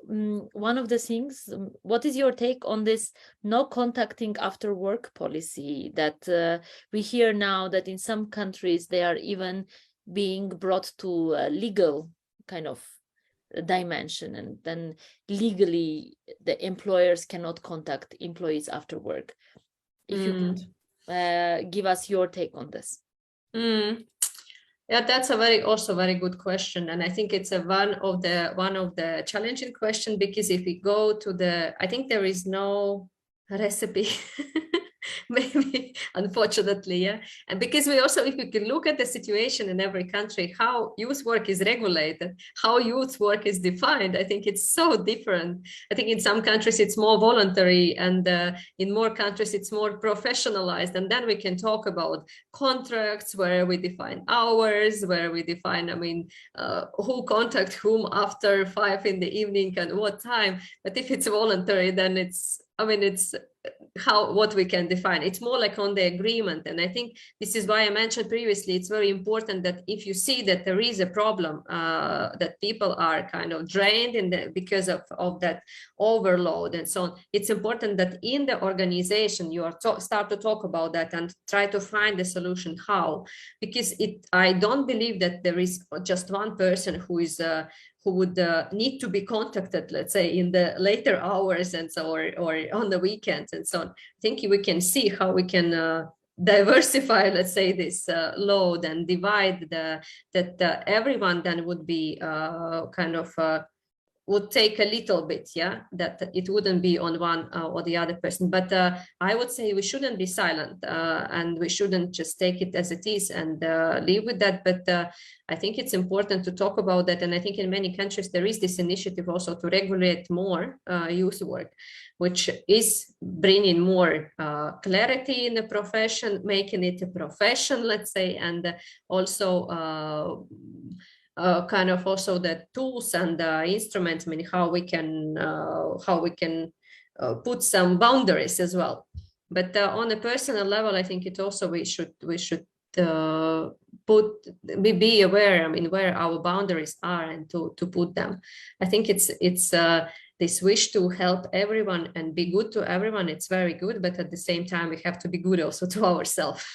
one of the things, what is your take on this no contacting after work policy that we hear now that in some countries they are even being brought to a legal kind of dimension, and then legally the employers cannot contact employees after work? If you can give us your take on this. Yeah, that's also very good question, and I think it's one of the challenging question, because if we go to I think there is no recipe maybe, unfortunately, yeah. And because we also, if you can look at the situation in every country, how youth work is regulated, how youth work is defined, I think it's so different. I think in some countries it's more voluntary, and in more countries it's more professionalized. And then we can talk about contracts where we define hours, where we define, who contact whom after 5 in the evening and what time. But if it's voluntary, then it's what we can define. It's more like on the agreement. And I think this is why I mentioned previously, it's very important that if you see that there is a problem, that people are kind of drained because of that overload and so on, it's important that in the organization you start to talk about that and try to find a solution. How? Because I don't believe that there is just one person who would need to be contacted, let's say, in the later hours and so, or on the weekends and so on. I think we can see how we can diversify, let's say, this load, and divide that everyone then would be would take a little bit, yeah, that it wouldn't be on one or the other person. But I would say we shouldn't be silent, and we shouldn't just take it as it is and live with that. But I think it's important to talk about that. And I think in many countries there is this initiative also to regulate more youth work, which is bringing more clarity in the profession, making it a profession, let's say, and also kind of also the tools and instruments, how we can put some boundaries as well. But on a personal level, I think it also we should be aware, I mean, where our boundaries are, and to put them. I think it's this wish to help everyone and be good to everyone. It's very good, but at the same time, we have to be good also to ourselves.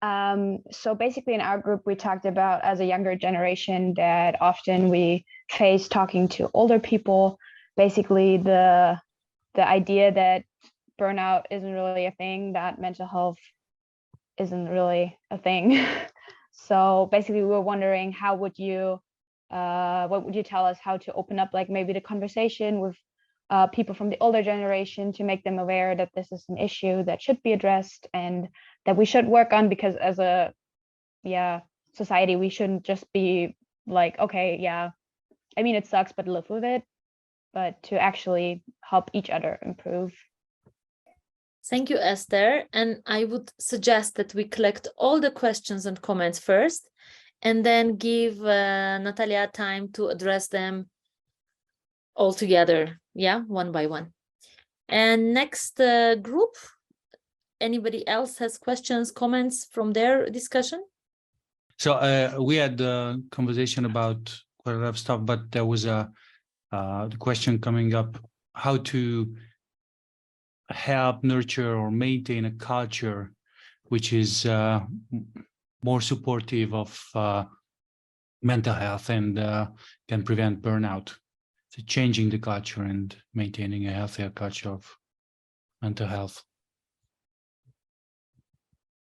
So basically in our group, we talked about, as a younger generation, that often we face talking to older people, basically the idea that burnout isn't really a thing, that mental health isn't really a thing. So basically we were wondering, how would you what would you tell us how to open up, like, maybe the conversation with people from the older generation, to make them aware that this is an issue that should be addressed and that we should work on, because as a society, we shouldn't just be like, okay, yeah, I mean, it sucks, but live with it, but to actually help each other improve. Thank you, Esther. And I would suggest that we collect all the questions and comments first, and then give Natalja time to address them all together, one by one. And next group, anybody else has questions, comments from their discussion? So we had a conversation about quite a lot of stuff, but there was the question coming up, how to help nurture or maintain a culture which is more supportive of mental health and can prevent burnout. So changing the culture and maintaining a healthier culture of mental health.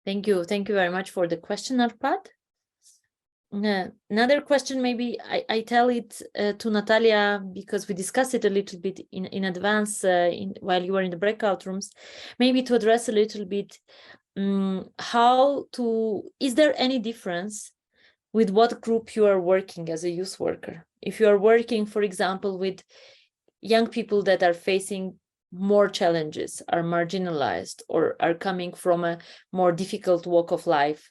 Thank you. Thank you very much for the question, Arpad. Another question, maybe I tell it to Natalja, because we discussed it a little bit in advance while you were in the breakout rooms, maybe to address a little bit is there any difference with what group you are working as a youth worker? If you are working, for example, with young people that are facing more challenges, are marginalized, or are coming from a more difficult walk of life,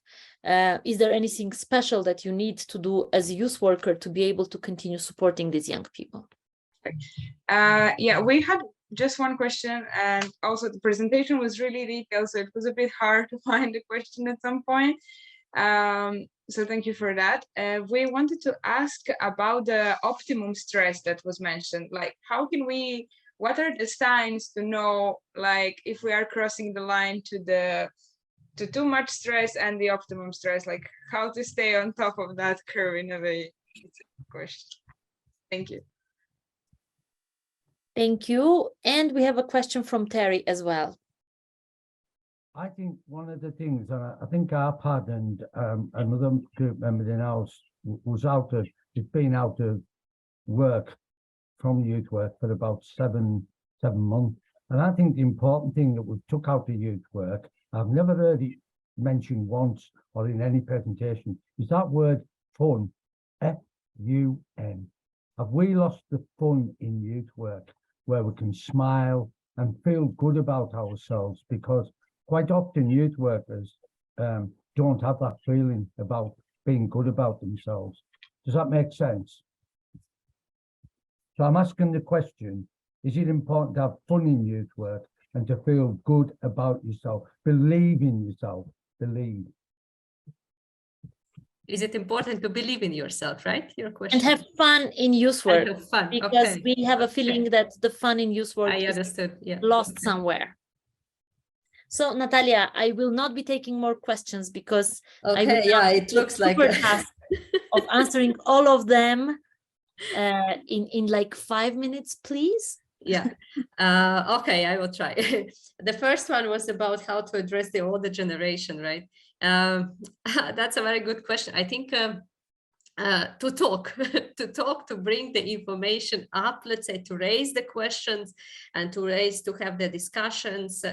is there anything special that you need to do as a youth worker to be able to continue supporting these young people? Yeah, we had just one question, and also the presentation was really detailed, so it was a bit hard to find a question at some point. So thank you for that. We wanted to ask about the optimum stress that was mentioned. Like, what are the signs to know, like, if we are crossing the line to too much stress and the optimum stress, like how to stay on top of that curve in a way? It's a question. Thank you. Thank you. And we have a question from Terry as well. I think one of the things, and I think Arpad and another group member in ours has been out of work from youth work for about seven months. And I think the important thing that we took out of youth work, I've never heard it mentioned once or in any presentation, is that word fun, F-U-N. Have we lost the fun in youth work, where we can smile and feel good about ourselves? Because quite often youth workers don't have that feeling about being good about themselves. Does that make sense? So I'm asking the question, is it important to have fun in youth work and to feel good about yourself? Believe in yourself, believe. Is it important to believe in yourself, right? Your question. And have fun in youth work. And have fun. Because okay. we have a feeling that the fun in youth work is lost somewhere. So Natalja, I will not be taking more questions, because I will it looks like a task of answering all of them in like 5 minutes, please. Yeah. Okay, I will try. The first one was about how to address the older generation, right? That's a very good question. I think to talk, to bring the information up, let's say, to raise the questions and to have the discussions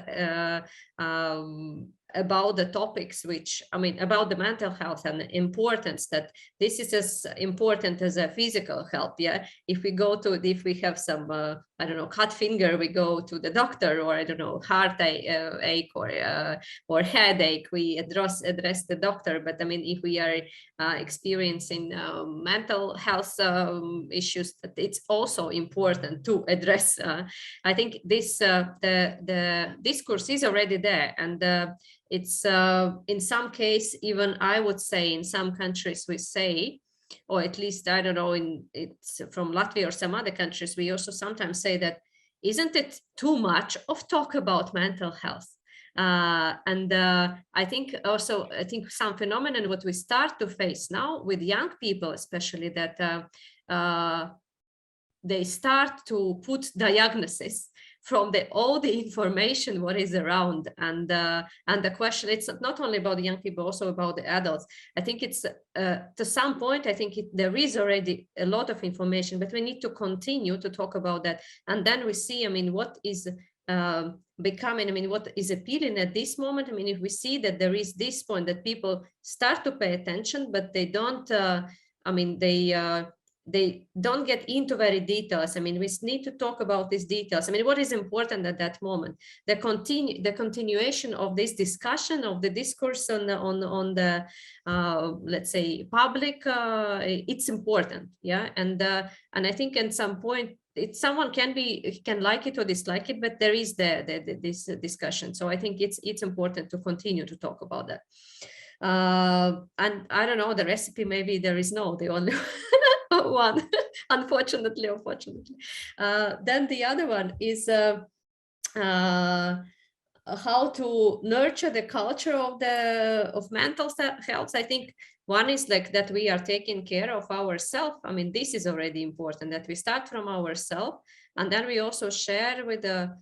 about the topics, about the mental health and the importance that this is as important as a physical health. Yeah, if we have some I don't know, cut finger, we go to the doctor, or I don't know, heart ache or headache, we address the doctor. But I mean, if we are experiencing mental health issues, it's also important to address. I think this the discourse is already there, and it's in some case, even I would say in some countries we say, or at least, I don't know, it's from Latvia or some other countries, we also sometimes say that, isn't it too much of talk about mental health? I think also, I think some phenomenon what we start to face now with young people, especially, that they start to put diagnosis from all the information what is around, and the question, it's not only about the young people, also about the adults. I think it's to some point, I think there is already a lot of information, but we need to continue to talk about that. And then we see, I mean, what is becoming, I mean, what is appealing at this moment. I mean, if we see that there is this point that people start to pay attention, but they don't, I mean, they don't get into very details. I mean, we need to talk about these details. I mean, what is important at that moment? The continuation of this discussion, of the discourse on the let's say public, it's important, yeah. And I think at some point, someone can like it or dislike it, but there is this discussion. So I think it's important to continue to talk about that. And I don't know, the recipe, maybe there is the only one, unfortunately. Then the other one is how to nurture the culture of mental health. I think one is like that we are taking care of ourselves. I mean, this is already important, that we start from ourselves, and then we also share with the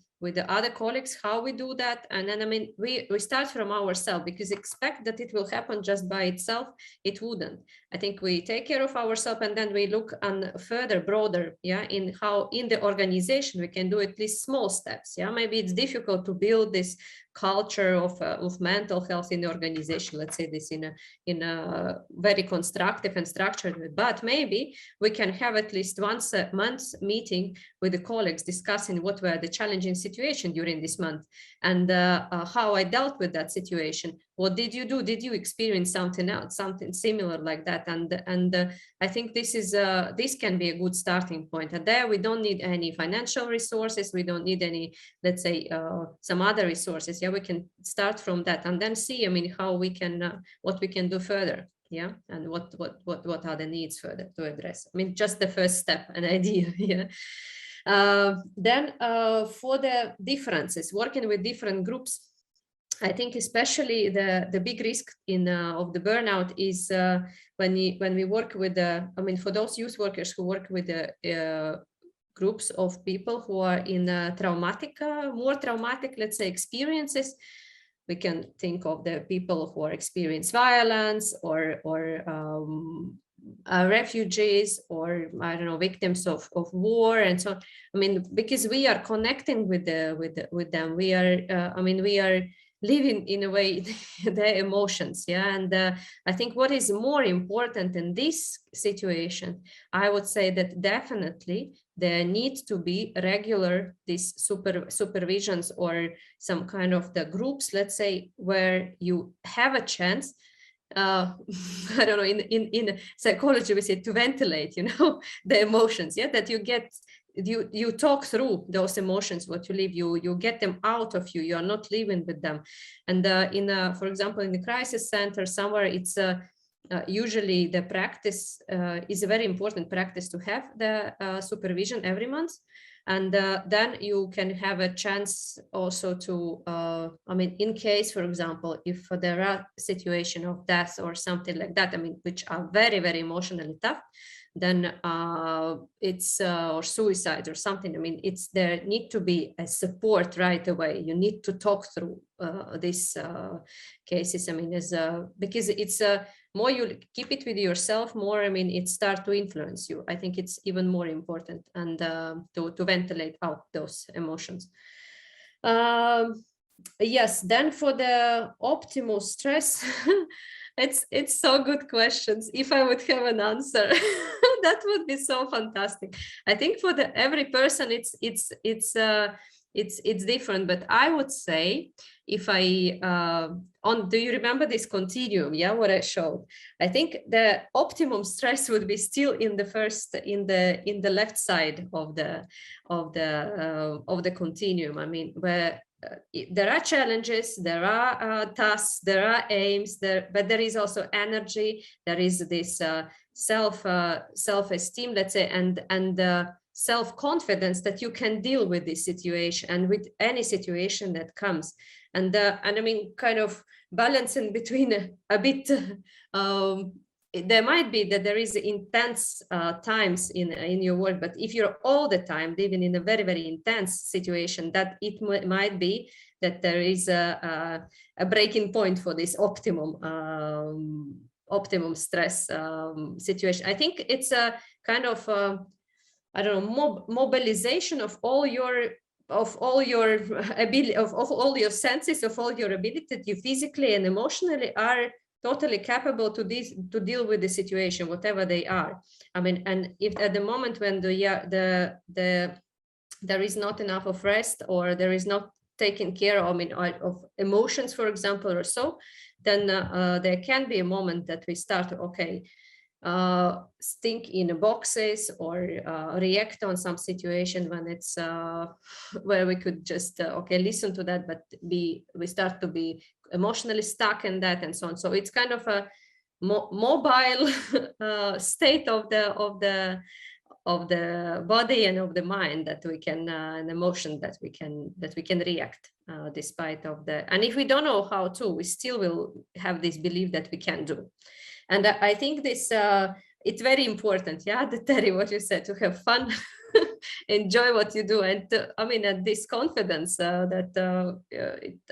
other colleagues how we do that. And then, I mean, we start from ourselves, because expect that it will happen just by itself, it wouldn't. I think we take care of ourselves, and then we look on further, broader, yeah, in how in the organization we can do at least small steps. Yeah, maybe it's difficult to build this culture of mental health in the organization, let's say this in a very constructive and structured way, but maybe we can have at least once a month meeting with the colleagues, discussing what were the challenging situations during this month, and how I dealt with that situation. What did you do? Did you experience something else, something similar like that? And I think this can be a good starting point. And there we don't need any financial resources. We don't need any, let's say, some other resources. Yeah, we can start from that, and then see, I mean, how we can, what we can do further. Yeah, and what are the needs further to address. I mean, just the first step, an idea. Yeah. Then for the differences, working with different groups, I think especially the big risk of the burnout is when we work with I mean, for those youth workers who work with the groups of people who are in more traumatic, let's say, experiences. We can think of the people who are experience violence, or refugees, or I don't know, victims of war, and so on. I mean, because we are connecting with them, we are we are living in a way their emotions, yeah. And I think what is more important in this situation, I would say that definitely there needs to be regular these supervisions, or some kind of the groups, let's say, where you have a chance, I don't know, in psychology we say to ventilate, the emotions, yeah, that you talk through those emotions, what you live, you get them out of you, you are not living with them. And for example, in the crisis center somewhere, it's usually the practice is a very important practice to have the supervision every month. And then you can have a chance also to, I mean, in case, for example, if there are situations of death or something like that, I mean, which are very, very emotionally tough, then it's or suicide or something. I mean, there need to be a support right away. You need to talk through these cases. I mean, because it's more you keep it with yourself, more, I mean, it starts to influence you. I think it's even more important, and to ventilate out those emotions. Yes, then for the optimal stress, it's so good questions. If I would have an answer, That would be so fantastic. I think for every person it's different, but I would say, if I do you remember this continuum, yeah, what I showed? I think the optimum stress would be still in the left side of the continuum. I mean, where there are challenges, there are tasks, there are aims, but there is also energy, there is this self-esteem, let's say, and self-confidence that you can deal with this situation and with any situation that comes. And I mean, kind of balancing between a bit, there might be that there is intense times in your work, but if you're all the time living in a very, very intense situation, that it might be that there is a breaking point for this optimum stress situation. I think it's a kind of I don't know, mobilization of all your ability, of all your senses, of all your ability that you physically and emotionally are totally capable to deal with the situation, whatever they are. I mean, and if at the moment when there is not enough of rest, or there is not taken care of, I mean, of emotions, for example, or so, then there can be a moment that we start, okay, think in boxes, or react on some situation when it's where we could just okay, listen to that, but we start to be emotionally stuck in that, and so on. So it's kind of a mobile state of the body and of the mind, that we can an emotion that we can react despite of the, and if we don't know how to, we still will have this belief that we can do. And I think this it's very important, yeah, Terry, what you said, to have fun, enjoy what you do, and I mean, and this confidence that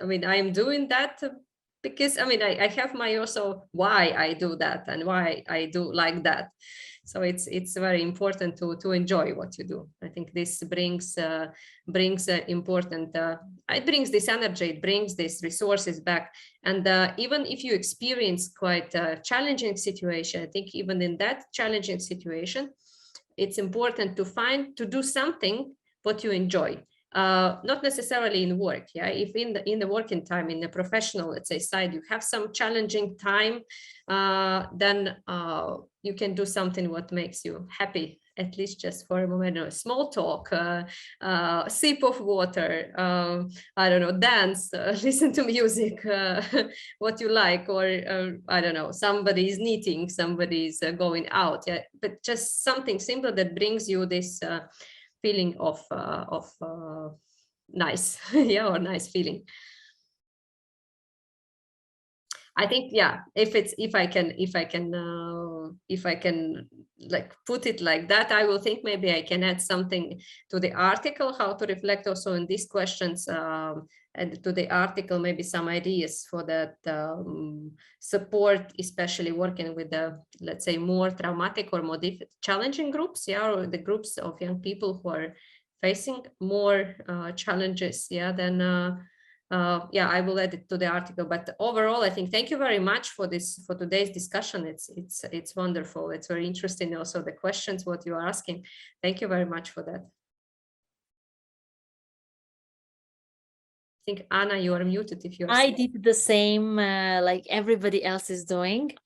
I mean, I am doing that because I mean, I have my also why I do that and why I do like that. So it's very important to enjoy what you do. I think this brings important, it brings this energy, it brings these resources back. And even if you experience quite a challenging situation, I think even in that challenging situation, it's important to do something what you enjoy. Not necessarily in work, yeah. If in the working time, in the professional, let's say, side, you have some challenging time, then you can do something what makes you happy, at least just for a moment. A small talk, sip of water, I don't know, dance, listen to music, what you like, or I don't know, somebody's knitting, somebody's going out, yeah. But just something simple that brings you this feeling of nice, yeah, or nice feeling. I think, yeah, if I can like put it like that, I will think maybe I can add something to the article, how to reflect also on these questions, and to the article, maybe some ideas for that support, especially working with the, let's say, more traumatic or more challenging groups, yeah, or the groups of young people who are facing more challenges, yeah, then yeah, I will add it to the article. But overall, I think thank you very much for today's discussion. It's wonderful. It's very interesting. Also, the questions what you are asking. Thank you very much for that. I think Anna, you are muted if you're. I did the same like everybody else is doing.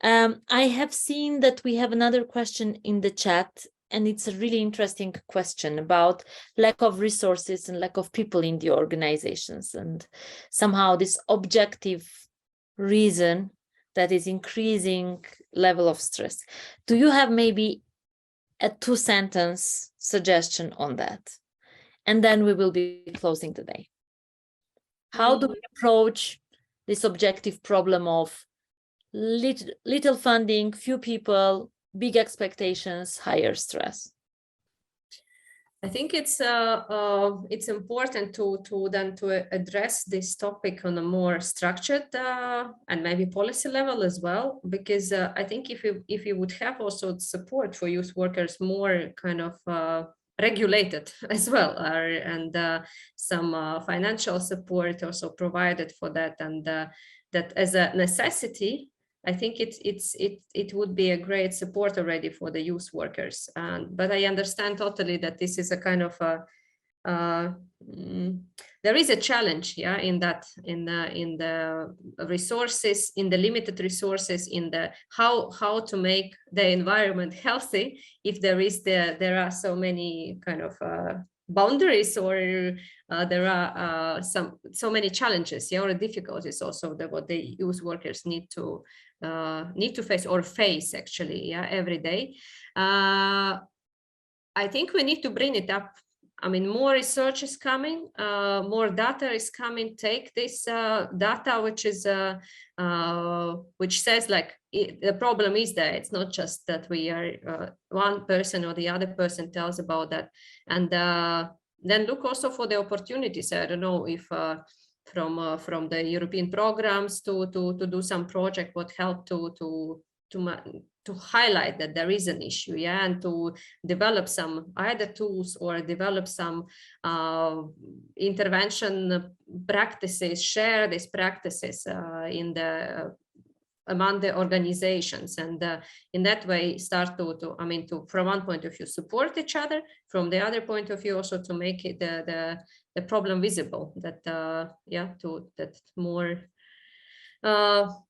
I have seen that we have another question in the chat. And it's a really interesting question about lack of resources and lack of people in the organizations, and somehow this objective reason that is increasing level of stress. Do you have maybe a 2-sentence suggestion on that? And then we will be closing the day. How do we approach this objective problem of little funding, few people, big expectations, higher stress? I think it's important to address this topic on a more structured and maybe policy level as well, because I think if you would have also support for youth workers more kind of regulated as well, and some financial support also provided for that, and that as a necessity, I think it would be a great support already for the youth workers. But I understand totally that this is a kind of there is a challenge, yeah, in the resources, in the limited resources, in the how to make the environment healthy if there are so many kind of boundaries, or there are so many challenges, yeah, or difficulties also that what the youth workers need to face actually, yeah, every day. I think we need to bring it up. I mean, more research is coming, more data is coming. Take this data, which says like the problem is that it's not just that we are one person or the other person tells about that, and then look also for the opportunities. I don't know if from the European programs to do some project would help to highlight that there is an issue, yeah, and to develop some either tools or develop some intervention practices, share these practices among the organizations, and in that way start to from one point of view support each other, from the other point of view also to make it the problem visible, that that more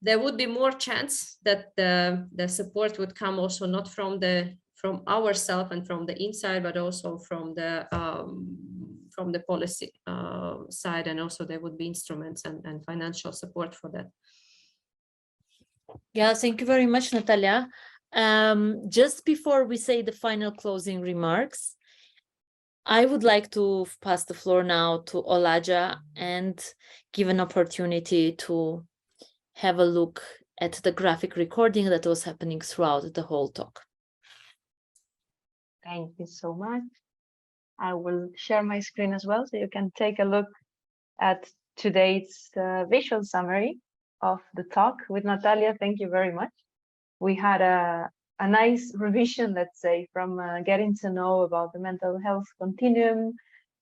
there would be more chance that the support would come also not from ourselves and from the inside, but also from the policy side, and also there would be instruments and financial support for that. Yeah, thank you very much, Natalja. Just before we say the final closing remarks, I would like to pass the floor now to Natalja and give an opportunity to have a look at the graphic recording that was happening throughout the whole talk. Thank you so much. I will share my screen as well, so you can take a look at today's visual summary of the talk with Natalja. Thank you very much. We had a nice revision, let's say, from getting to know about the mental health continuum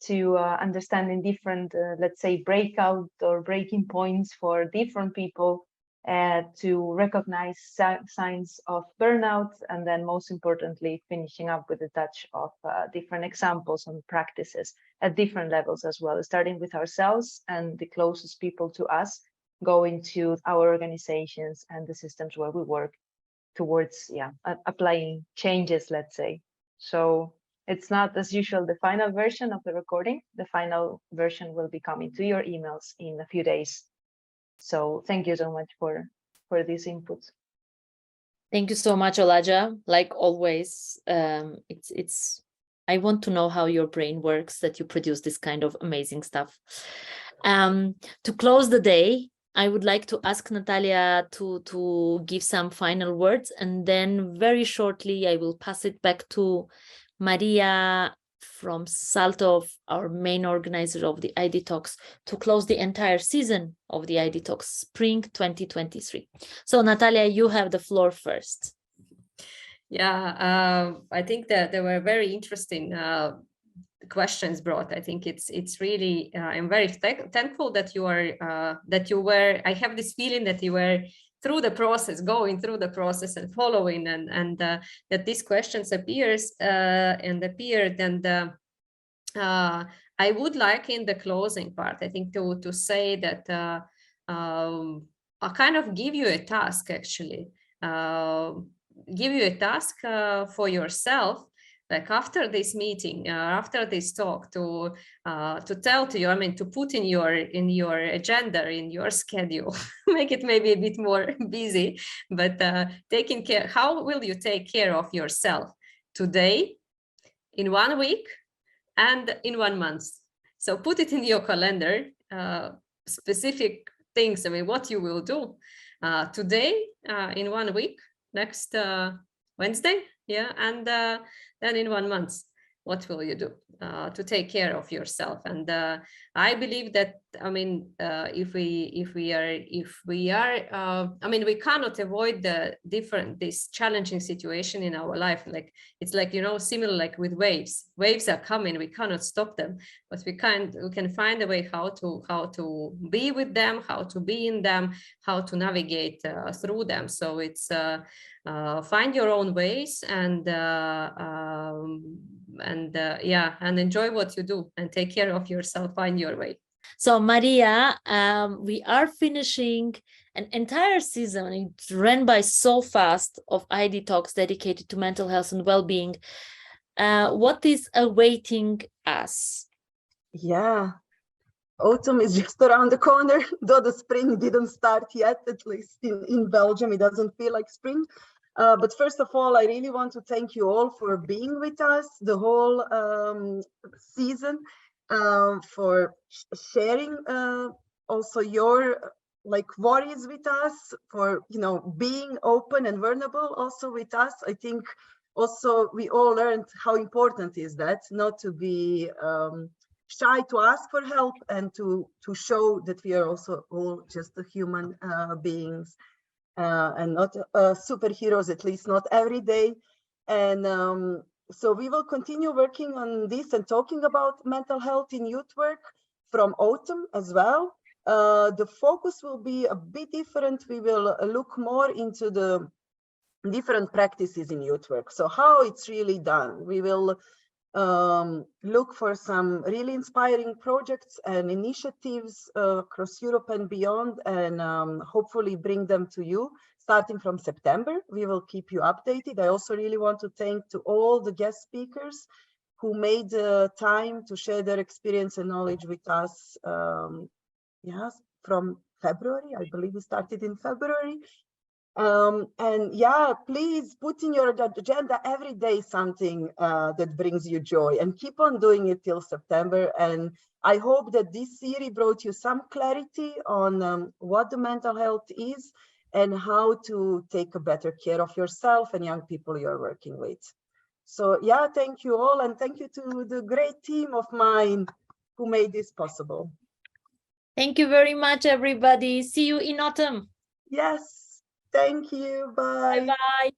to understanding different, let's say, breakout or breaking points for different people, to recognize signs of burnout, and then most importantly, finishing up with a touch of different examples and practices at different levels as well, starting with ourselves and the closest people to us, going to our organizations and the systems where we work towards applying changes, let's say. So it's not, as usual, the final version of the recording. The final version will be coming to your emails in a few days. So thank you so much for these inputs. Thank you so much, Natalja. Like always, I want to know how your brain works, that you produce this kind of amazing stuff. To close the day, I would like to ask Natalja to give some final words, and then very shortly I will pass it back to Maria from SALTO, our main organizer of the idtalks, to close the entire season of the idtalks Spring 2023. So Natalja, you have the floor first. Yeah, I think that there were very interesting questions brought. I think it's really I'm very thankful that I have this feeling that you were through the process, going through the process and following, and that these questions appeared. And I would like in the closing part, I think, to say that I kind of give you a task, actually, give you a task for yourself, like after this meeting, after this talk, to tell to you, I mean, to put in your agenda, in your schedule, make it maybe a bit more busy, but taking care. How will you take care of yourself today, in 1 week, and in 1 month? So put it in your calendar, specific things. I mean, what you will do today, in 1 week, next Wednesday, yeah, and then in 1 month. what will you do to take care of yourself? And I believe that, I mean, if we are, I mean, we cannot avoid this challenging situation in our life. Like, it's like, you know, similar like with waves. Waves are coming, we cannot stop them, but we can find a way how to be with them, how to be in them, how to navigate through them. So it's find your own ways and enjoy what you do and take care of yourself, find your way. So Maria, we are finishing an entire season. It ran by so fast of idtalks dedicated to mental health and well-being. What is awaiting us? Yeah, autumn is just around the corner, though the spring didn't start yet, at least in Belgium. It doesn't feel like spring. But first of all, I really want to thank you all for being with us the whole season, for sharing also your worries with us, for being open and vulnerable also with us. I think also we all learned how important is that, not to be shy to ask for help, and to show that we are also all just human beings. And not superheroes, at least not every day. And so we will continue working on this and talking about mental health in youth work from autumn as well. The focus will be a bit different. We will look more into the different practices in youth work. So how it's really done. We will look for some really inspiring projects and initiatives across Europe and beyond, and hopefully bring them to you starting from September. We will keep you updated. I also really want to thank to all the guest speakers who made the time to share their experience and knowledge with us. Yes, from February, I believe we started in February. And yeah, please put in your agenda every day something that brings you joy, and keep on doing it till September. And I hope that this series brought you some clarity on what the mental health is and how to take a better care of yourself and young people you're working with. So yeah, thank you all, and thank you to the great team of mine who made this possible. Thank you very much, everybody. See you in autumn. Yes. Thank you. Bye. Bye-bye.